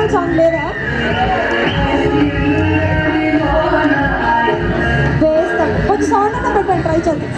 నేషనల్ సాంగ్ లేదా? వేస్తాం, కొంచెం సౌండ్ అన్న పెట్టండి, ట్రై చేద్దాం.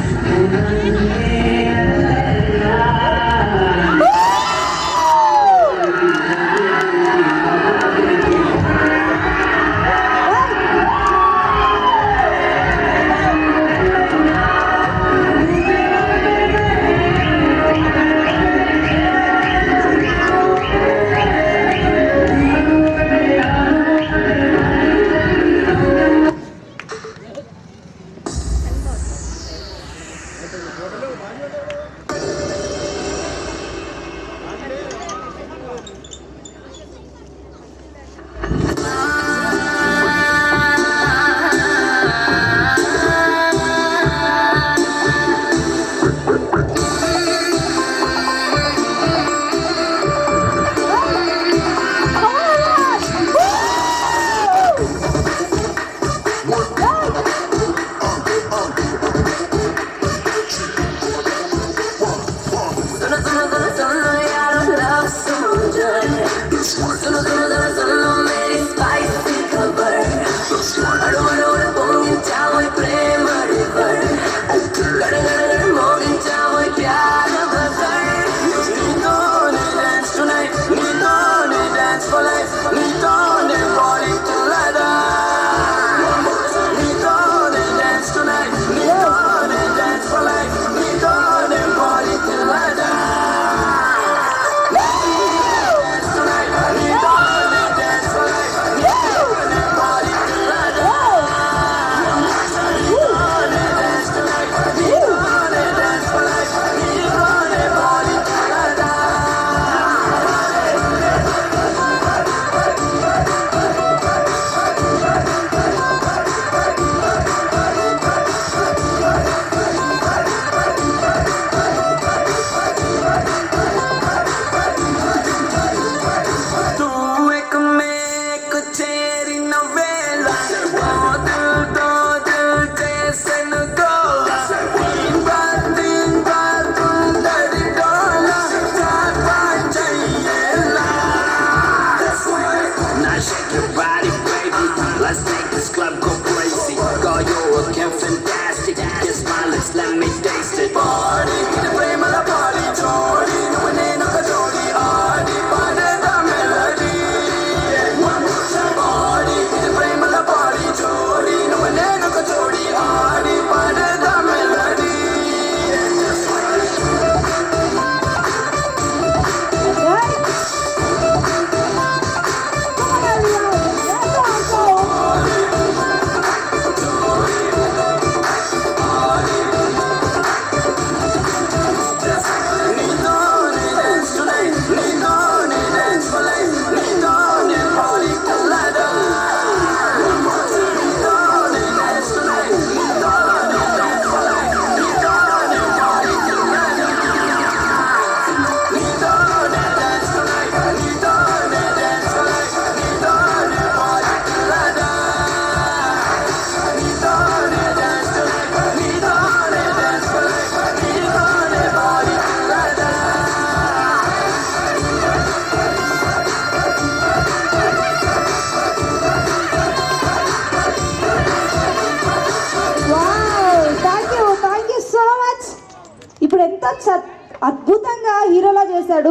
అద్భుతంగా హీరోలా చేశాడు.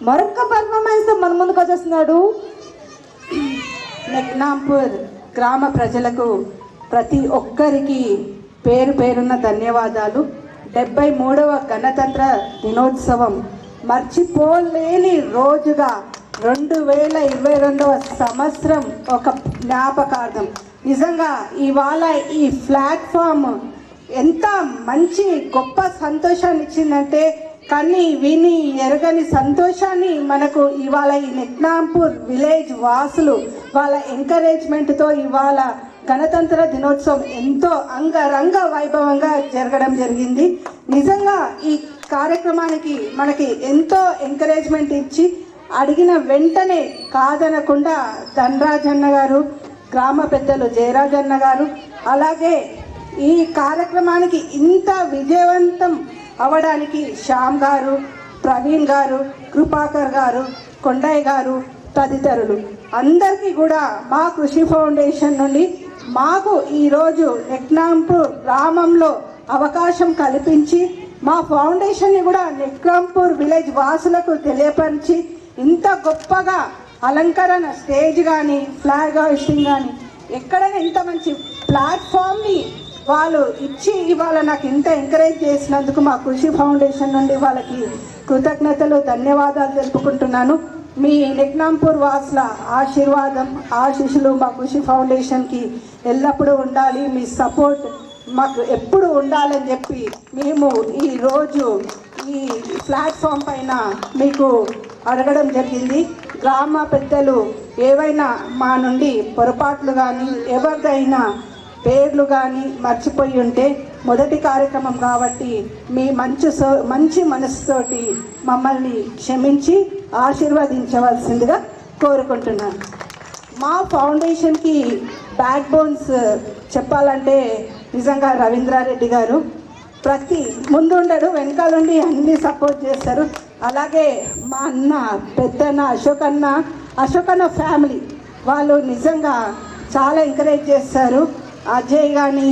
మరొక పర్ఫార్మెన్స్ మన ముందుకు వచ్చేస్తున్నాడు. నెక్నాంపూర్ గ్రామ ప్రజలకు ప్రతి ఒక్కరికి పేరు పేరున్న ధన్యవాదాలు. 73వ గణతంత్ర దినోత్సవం మర్చిపోలేని రోజుగా 2022వ సంవత్సరం ఒక జ్ఞాపకార్థం. నిజంగా ఇవాళ ఈ ప్లాట్ఫామ్ ఎంత మంచి గొప్ప సంతోషాన్ని ఇచ్చిందంటే కానీ విని ఎరగని సంతోషాన్ని మనకు ఇవాళ ఈ నెక్నాంపూర్ విలేజ్ వాసులు వాళ్ళ ఎంకరేజ్మెంట్తో ఇవాళ గణతంత్ర దినోత్సవం ఎంతో అంగరంగ వైభవంగా జరగడం జరిగింది. నిజంగా ఈ కార్యక్రమానికి మనకి ఎంతో ఎంకరేజ్మెంట్ ఇచ్చి అడిగిన వెంటనే కాదనకుండా ధనరాజన్న గారు, గ్రామ పెద్దలు జయరాజన్న గారు, అలాగే ఈ కార్యక్రమానికి ఇంత విజయవంతం అవడానికి శ్యామ్ గారు, ప్రవీణ్ గారు, కృపాకర్ గారు, కొండయ్య గారు, తదితరులు అందరికీ కూడా మా కృషి ఫౌండేషన్ నుండి మాకు ఈరోజు నెక్నాంపూర్ గ్రామంలో అవకాశం కల్పించి మా ఫౌండేషన్ని కూడా నెక్నాంపూర్ విలేజ్ వాసులకు తెలియపరిచి ఇంత గొప్పగా అలంకరణ స్టేజ్ కానీ ఫ్లాగ్ హాయిస్టింగ్ కానీ ఎక్కడైనా ఇంత మంచి ప్లాట్ఫామ్ని వాళ్ళు ఇచ్చి ఇవాళ నాకు ఇంత ఎంకరేజ్ చేసినందుకు మా కృషి ఫౌండేషన్ నుండి వాళ్ళకి కృతజ్ఞతలు ధన్యవాదాలు తెలుపుకుంటున్నాను. మీ నెక్నాంపూర్ వాసుల ఆశీర్వాదం ఆశీస్సులు మా కృషి ఫౌండేషన్కి ఎల్లప్పుడూ ఉండాలి. మీ సపోర్ట్ మాకు ఎప్పుడు ఉండాలని చెప్పి మేము ఈరోజు ఈ ప్లాట్ఫామ్ పైన మీకు అడగడం జరిగింది. గ్రామ పెద్దలు ఏవైనా మా నుండి పొరపాట్లు కానీ ఎవరిదైనా పేర్లు కానీ మర్చిపోయి ఉంటే మొదటి కార్యక్రమం కాబట్టి మీ మంచి మనసుతోటి మమ్మల్ని క్షమించి ఆశీర్వదించవలసిందిగా కోరుకుంటున్నాను. మా ఫౌండేషన్కి బ్యాక్ బోన్స్ చెప్పాలంటే నిజంగా రవీంద్రారెడ్డి గారు ప్రతి ముందుండడు వెనకాలండి అన్ని సపోర్ట్ చేస్తారు. అలాగే మా అన్న పెద్దన్న అశోక్ అన్న ఫ్యామిలీ వాళ్ళు నిజంగా చాలా ఎంకరేజ్ చేస్తారు. అజయ్ కానీ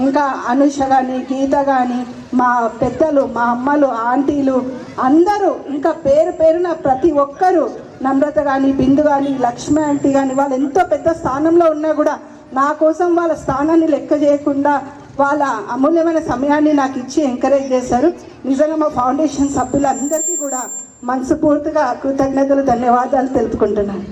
ఇంకా అనుష కానీ గీత కానీ మా పెద్దలు మా అమ్మలు ఆంటీలు అందరూ ఇంకా పేరు పేరున ప్రతి ఒక్కరూ నమ్రత కానీ బిందు కానీ లక్ష్మి ఆంటీ కానీ వాళ్ళు ఎంతో పెద్ద స్థానంలో ఉన్నా కూడా నా కోసం వాళ్ళ స్థానాన్ని లెక్క చేయకుండా వాళ్ళ అమూల్యమైన సమయాన్ని నాకు ఇచ్చి ఎంకరేజ్ చేశారు. నిజంగా మా ఫౌండేషన్ సభ్యులందరికీ కూడా మనస్ఫూర్తిగా కృతజ్ఞతలు ధన్యవాదాలు తెలుపుకుంటున్నాను.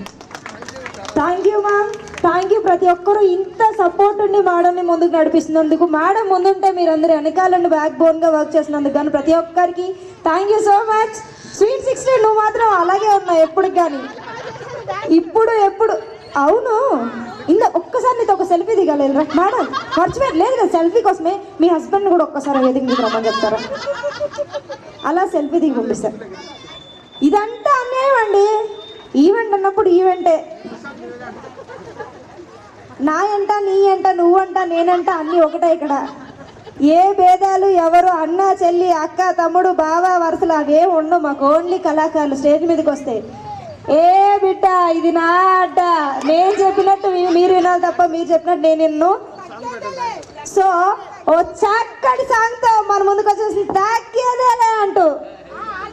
Thank you ma'am, thank you. ప్రతి ఒక్కరూ ఇంత సపోర్ట్ ఉండి మేడంని ముందుకు నడిపిస్తున్నందుకు, మేడం ముందుంటే మీరందరూ వెనకాలండి బ్యాక్ బోన్గా వర్క్ చేసినందుకు కానీ ప్రతి ఒక్కరికి thank you so much. Sweet 16 నువ్వు మాత్రం అలాగే ఉన్నావు ఎప్పుడు కానీ ఎప్పుడు అవును. ఇంకా ఒక్కసారి నీతో ఒక సెల్ఫీ దిగాలేరా మేడం? మర్చిపోయారు లేదు కదా సెల్ఫీ కోసమే. మీ హస్బెండ్ కూడా ఒక్కసారి వేదిక మీకు రమ్మని చెప్తారా? అలా సెల్ఫీ దిగి పంపిస్తారు. ఇదంతా అన్యాయం అండి. ఈవెంట్ అన్నప్పుడు ఈవెంటే. నా ఎంట నీ ఎంట నువ్వంట నేనంట అన్నీ ఒకటే. ఇక్కడ ఏ భేదాలు ఎవరు అన్న చెల్లి అక్క తమ్ముడు బావ వరుసలు అవే ఉండవు. మాకు ఓన్లీ కళాకారులు స్టేజ్ మీదకి వస్తే ఏ బిడ్డ ఇది నా అడ్డ నేను చెప్పినట్టు మీరు వినాలి తప్ప మీరు చెప్పినట్టు నేను నిన్ను. సో ఓ చక్కటి సాంగ్తో మన ముందుకు వచ్చేసి తాకేదేలే అంటూ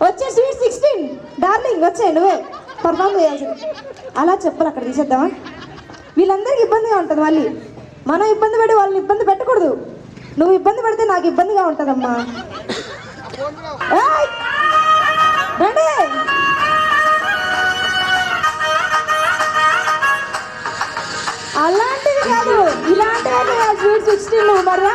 వచ్చే స్వీట్ 16 డార్లింగ్ వచ్చే నువ్వే పర్ఫామ్ చేయాల్సింది. అలా చెప్పాలి. అక్కడ తీసేద్దామా? వీళ్ళందరికీ ఇబ్బందిగా ఉంటుంది. మళ్ళీ మనం ఇబ్బంది పడి వాళ్ళని ఇబ్బంది పెట్టకూడదు. నువ్వు ఇబ్బంది పడితే నాకు ఇబ్బందిగా ఉంటుందమ్మా. రండి అలాంటివి కాదు ఇలాంటివి కాదు. స్వీట్ 16 నువ్వు మర్రా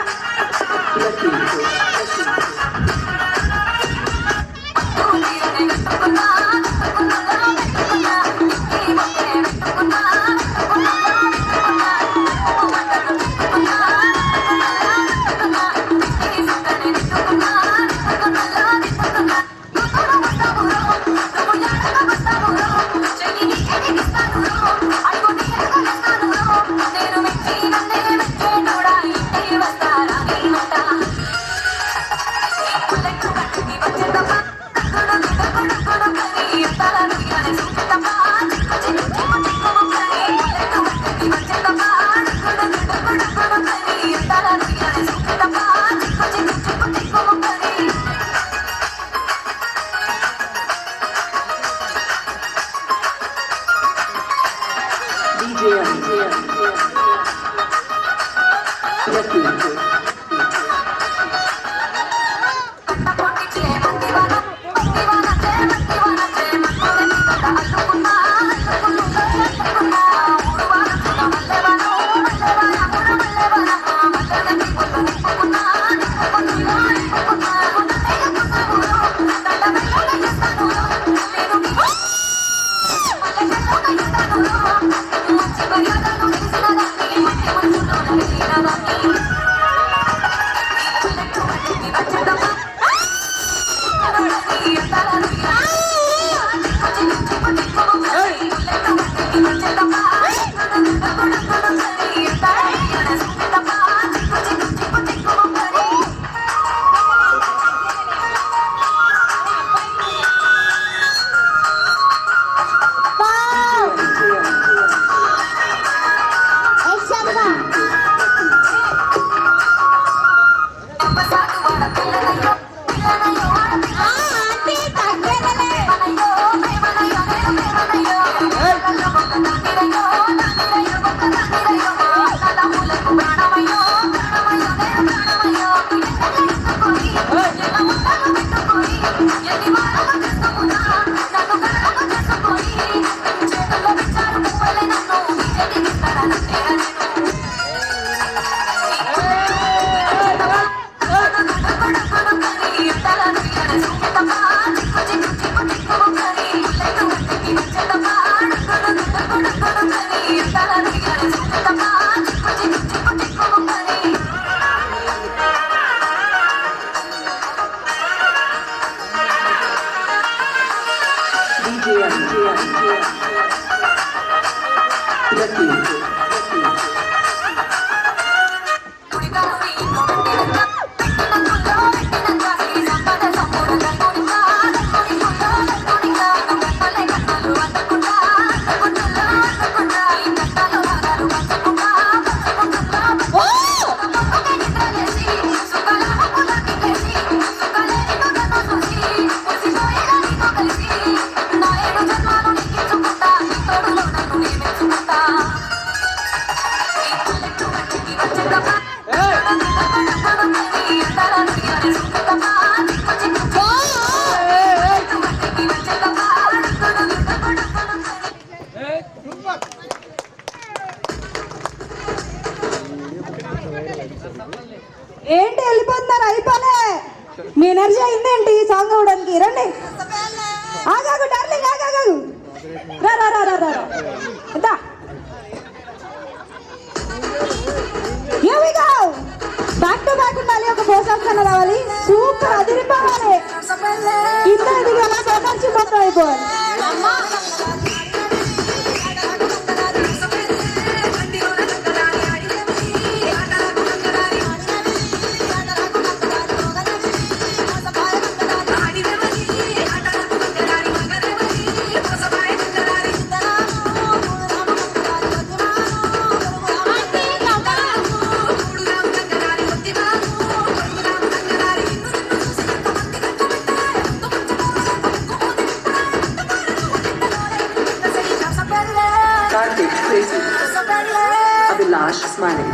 ఏంటి వెళ్ళిపోతున్నారు? అయిపోలే. మీ ఎనర్జీ అయిందేంటి సాంగ్ అవడానికి? రండి. ఆగాగు డార్లింగ్, ఆగాగు. రా రా రా రా రా ఎంత బ్యాక్ టు బ్యాక్ ఉండాలి. ఒక పోసాక్స్ అన్న రావాలి. సూపర్ అదిరిపోవాలి. ఇంత ఇది ఎలా సోదర్చి మొత్తం అయిపోవాలి. Abhilash smiling.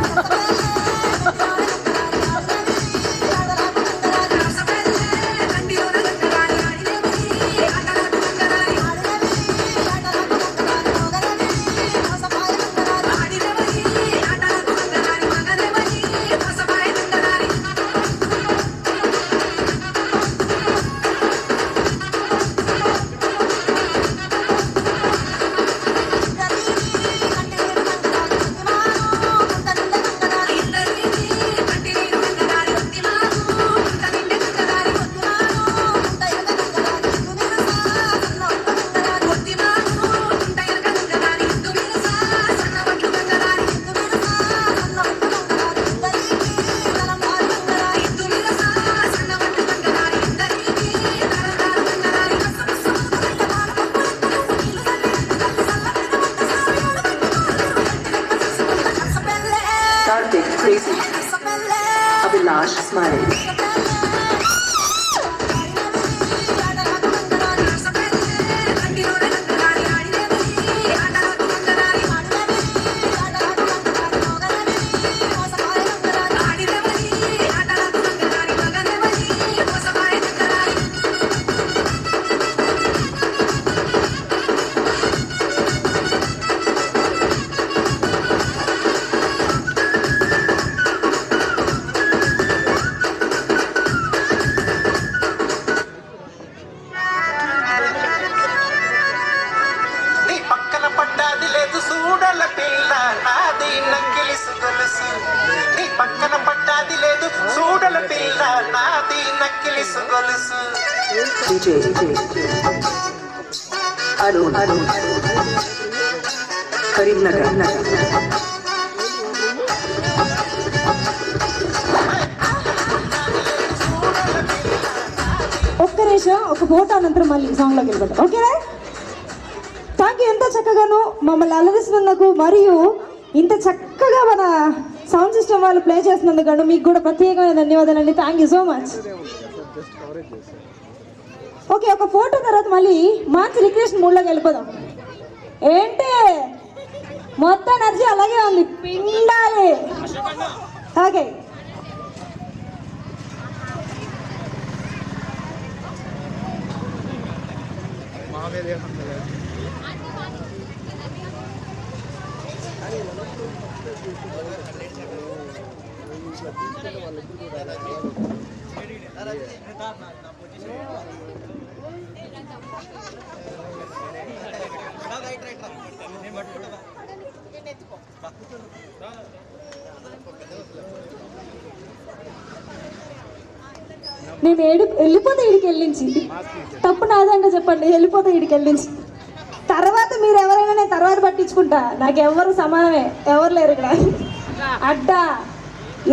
Karthik, crazy. Abhilash, smiling. DJ Arun Karimnagar. ఒక్క నిమిషం, ఒక ఫోటో అనంతరం మళ్ళీ సాంగ్లోకి వెళ్ళిపోతాం. ఓకేనా? Thank you. ఎంత చక్కగాను మమ్మల్ని అలరిస్తున్నందుకు మరియు ఇంత చక్కగా మన సౌండ్ సిస్టమ్ వాళ్ళు ప్లే చేస్తున్నందుకు మీకు కూడా ప్రత్యేకమైన ధన్యవాదాలండి. Thank you so much. Okay, ఒక ఫోటో తర్వాత మళ్ళీ మంచి రిక్రియేషన్ మూడ్లోకి వెళ్ళిపోదాం. ఏంటి మొత్తం ఎనర్జీ అలాగే ఉంది, పిండాలి. ఓకే, నేను వెళ్ళిపోతే ఇడికి వెళ్ళించి తప్పు నాదంటే చెప్పండి, వెళ్ళిపోతే ఇడికి వెళ్ళించి తర్వాత మీరు ఎవరైనా నేను తర్వాత పట్టించుకుంటా, నాకు ఎవరు సమానమే, ఎవరు లేరు ఇక్కడ. అడ్డా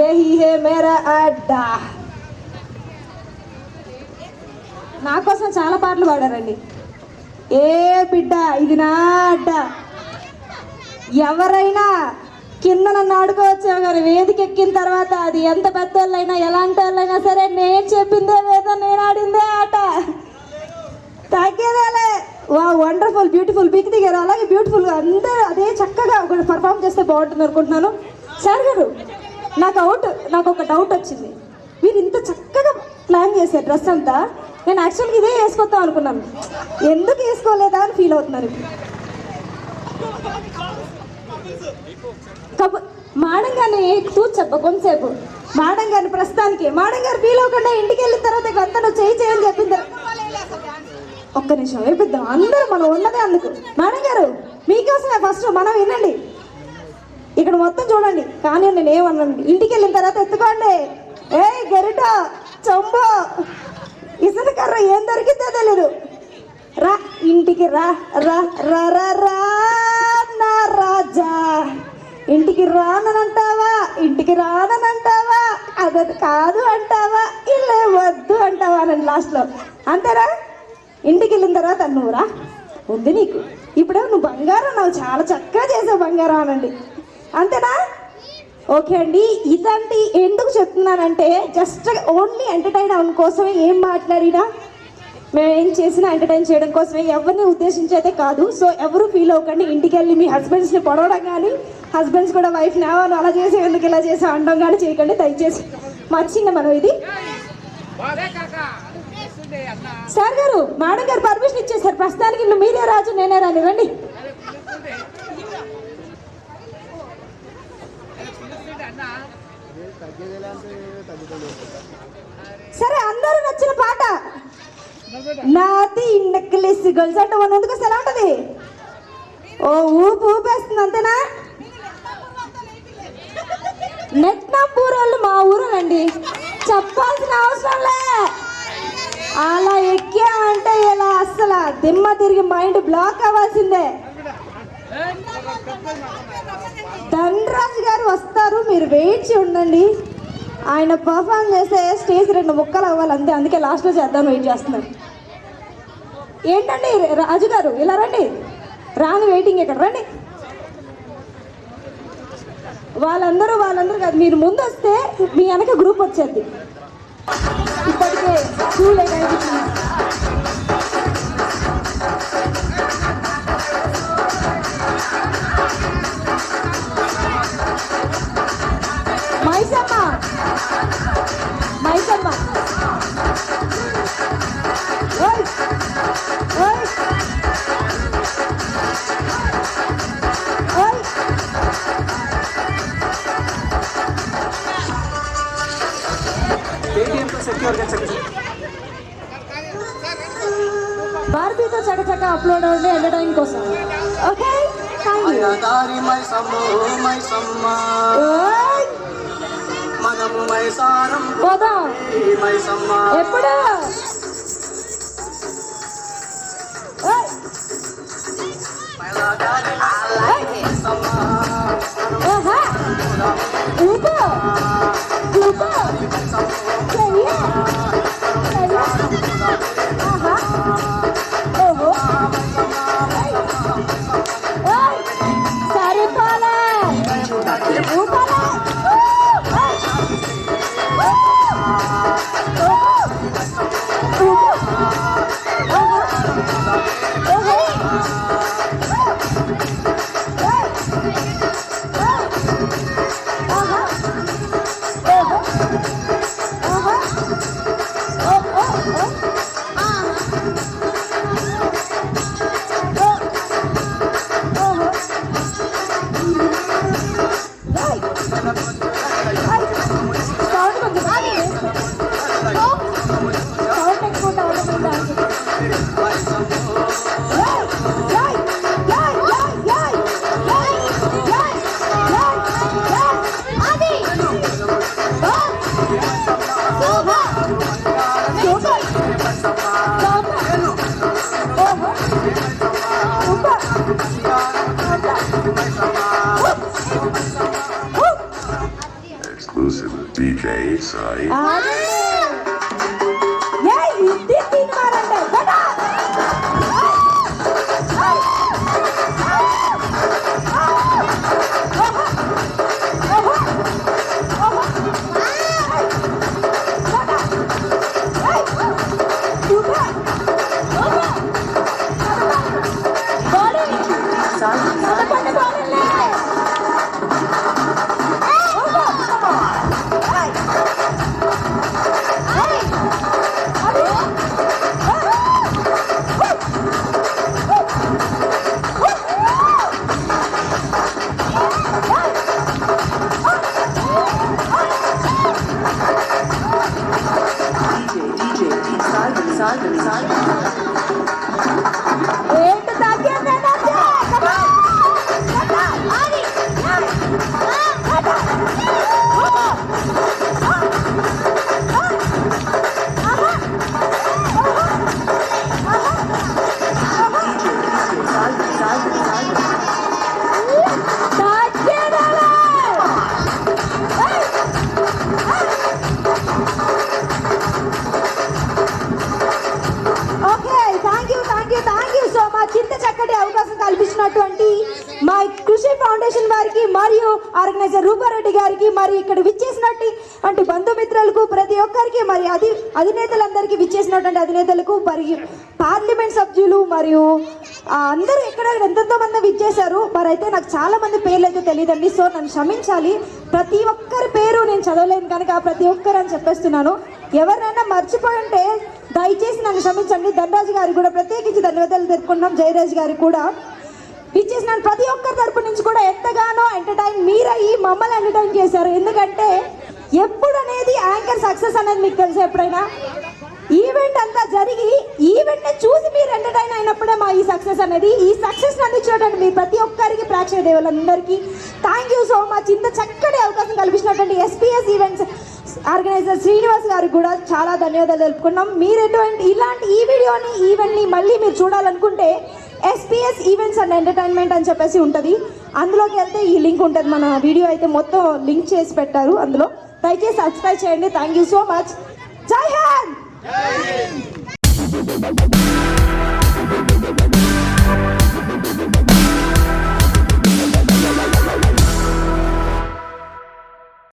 ఏ హే మేరా అడ్డా. నా కోసం చాలా పాటలు పాడారండి. ఏ బిడ్డ ఇది నా అడ్డ, ఎవరైనా కింద నన్ను ఆడుకోవచ్చేమో కానీ వేదిక ఎక్కిన తర్వాత అది ఎంత పెద్ద వాళ్ళైనా ఎలాంటి వాళ్ళైనా సరే నేను చెప్పిందే వేదం, నేను ఆడిందే ఆట, తగ్గేదేలే. వా వండర్ఫుల్, బ్యూటిఫుల్ పిక్ దిగారు. అలాగే బ్యూటిఫుల్గా అందరూ అదే చక్కగా ఒక పర్ఫామ్ చేస్తే బాగుంటుంది అనుకుంటున్నాను. సార్ గారు నాకు ఒక డౌట్ వచ్చింది. మీరు ఇంత చక్కగా ప్లాన్ చేశారు డ్రెస్ అంతా, నేను యాక్చువల్గా ఇదే వేసుకొద్దాం అనుకున్నాను, ఎందుకు వేసుకోలేదా అని ఫీల్ అవుతున్నాను. మేడం గారిని చూచప్ప కొంతసేపు, మేడం గారిని ప్రస్తుతానికి మేడం గారు ఫీల్ అవ్వకుండా ఇంటికి వెళ్ళిన తర్వాత అంతా నువ్వు చేయని చెప్పింది. ఒక్క నిమిషం వేపిద్దాం, అందరూ మనం ఉన్నదే అందుకు. మేడం గారు మీకోసమే ఫస్ట్ మనం వినండి, ఇక్కడ మొత్తం చూడండి. కానీ నేను ఏమన్నాను, ఇంటికి వెళ్ళిన తర్వాత ఎత్తుకోండి. ఏ గరిట చొంబో ఇసుక కర్ర ఏం దొరికిందో తెలియదు, రా ఇంటికి రా రా రా రా రా నా రాజా. ఇంటికి రానంటావా, ఇంటికి రానంటావా, అది కాదు అంటావా, ఇల్లే వద్దు అంటావా అని లాస్ట్లో. అంతేరా, ఇంటికి వెళ్ళిన తర్వాత నువ్వురా ఉంది నీకు, ఇప్పుడే నువ్వు బంగారం, నువ్వు చాలా చక్కగా చేసావు బంగారం అనండి. అంతేనా? ఓకే అండి. ఇదంటే ఎందుకు చెప్తున్నానంటే జస్ట్ ఓన్లీ ఎంటర్టైన్ అవ్వడం కోసమే, ఏం మాట్లాడినా మేము ఏం చేసినా ఎంటర్టైన్ చేయడం కోసమే, ఎవరిని ఉద్దేశించి అయితే కాదు. సో ఎవరు ఫీల్ అవ్వకండి. ఇంటికి వెళ్ళి మీ హస్బెండ్స్ని పొడవడం కానీ, హస్బెండ్స్ కూడా వైఫ్ని ఏమో అలా చేసి ఎందుకు ఇలా చేసి అనడం కానీ చేయకండి దయచేసి. మర్చిందా మనం ఇది. సార్ గారు మేడం గారు పర్మిషన్ ఇచ్చేసారు, ప్రస్తుతానికి నువ్వు మీరే రాజు నేనే రాని, రండి. సరే, అందరూ నచ్చిన పాట నాది నెక్లెస్ గర్ల్స్ అంటే మన ముందుకు ఎలా ఉంటుంది, ఓ ఊపేస్తుంది. అంతేనా? నెట్నాపూర్ వాళ్ళు మా ఊరేనండి, చెప్పాల్సిన అవసరం లే. అలా ఎక్కామంటే ఇలా అస్సలు దిమ్మ తిరిగి మైండ్ బ్లాక్ అవ్వాల్సిందే. ధనరాజు గారు వస్తారు, మీరు వెయిట్ ఉండండి. ఆయన పర్ఫామ్ చేస్తే స్టేజ్ 2 ముక్కలు అవ్వాలి అంతే, అందుకే లాస్ట్లో చేద్దాం వెయిట్ చేస్తున్నారు. ఏంటండి రాజు గారు ఇలా రండి, రాని వెయిటింగ్ ఇక్కడ రండి. వాళ్ళందరూ కాదు, మీరు ముందు వస్తే మీ వెనక గ్రూప్ వచ్చేది. ఇప్పటికే చూలేక మైసమ్మ భారతీయతో చకచక అప్లోడ్ అవ్వండి ఎంటర్టైన్ కోసం. ఓకే, పోదాం ఎప్పుడు. ఊపో ఊపో ఓహో సరిపోలే ఊపాలే. సాయి ఇది తిన్నారంటే కదా. ఏంటి తగ్గింది ఇంత చక్కటి అవకాశం కల్పించినటువంటి మా కృషి ఫౌండేషన్ వారికి మరియు ఆర్గనైజర్ రూపారెడ్డి గారికి మరి ఇక్కడ విచ్చేసినటువంటి బంధుమిత్రులకు ప్రతి ఒక్కరికి మరి అధినేతలందరికీ విచ్చేసినటువంటి అధినేతలకు మరియు పార్లమెంట్ సభ్యులు మరియు అందరూ ఇక్కడ ఎంతో మంది విచ్చేశారు. మరి అయితే నాకు చాలా మంది పేర్లు అయితే తెలియదండి, సో నన్ను క్షమించాలి. ప్రతి ఒక్కరి పేరు నేను చదవలేను కనుక ప్రతి ఒక్కరు అని చెప్పేస్తున్నాను. ఎవరినైనా మర్చిపోయి ఉంటే దయచేసి నన్ను క్షమించండి. ధనరాజు గారికి కూడా ప్రత్యేకించి ధన్యవాదాలు తెలుపుకున్నాం. జయరాజ్ గారికి కూడా విచ్చేసిన ప్రతి ఒక్కరి తరపు నుంచి కూడా ఎంతగానో మీరయ్యి మమ్మల్ని ఎంటర్టైన్ చేశారు. ఎందుకంటే ఎప్పుడు అనేది యాంకర్ సక్సెస్ అనేది మీకు తెలుసు. ఎప్పుడైనా ఈవెంట్ అంతా జరిగి ఈవెంట్ని చూసి మీరు ఎంటర్టైన్ అయినప్పుడే మా ఈ సక్సెస్ అనేది. ఈ సక్సెస్ని అందించినటువంటి మీ ప్రతి ఒక్కరికి ప్రేక్షక దేవులందరికీ థ్యాంక్ యూ సో మచ్. ఇంత చక్కటి అవకాశం కల్పించినటువంటి ఎస్పీఎస్ ఈవెంట్స్ ఆర్గనైజర్ శ్రీనివాస్ గారికి కూడా చాలా ధన్యవాదాలు తెలుపుకున్నాం. మీరు ఇలాంటి ఈ ఈవెంట్ని మళ్ళీ మీరు చూడాలనుకుంటే ఎస్పీఎస్ ఈవెంట్స్ అండ్ ఎంటర్టైన్మెంట్ అని చెప్పేసి ఉంటుంది. అందులోకి వెళ్తే ఈ లింక్ ఉంటుంది. మన వీడియో అయితే మొత్తం లింక్ చేసి పెట్టారు. అందులో దయచేసి సబ్స్క్రైబ్ చేయండి. Thank you so much. జై హింద్.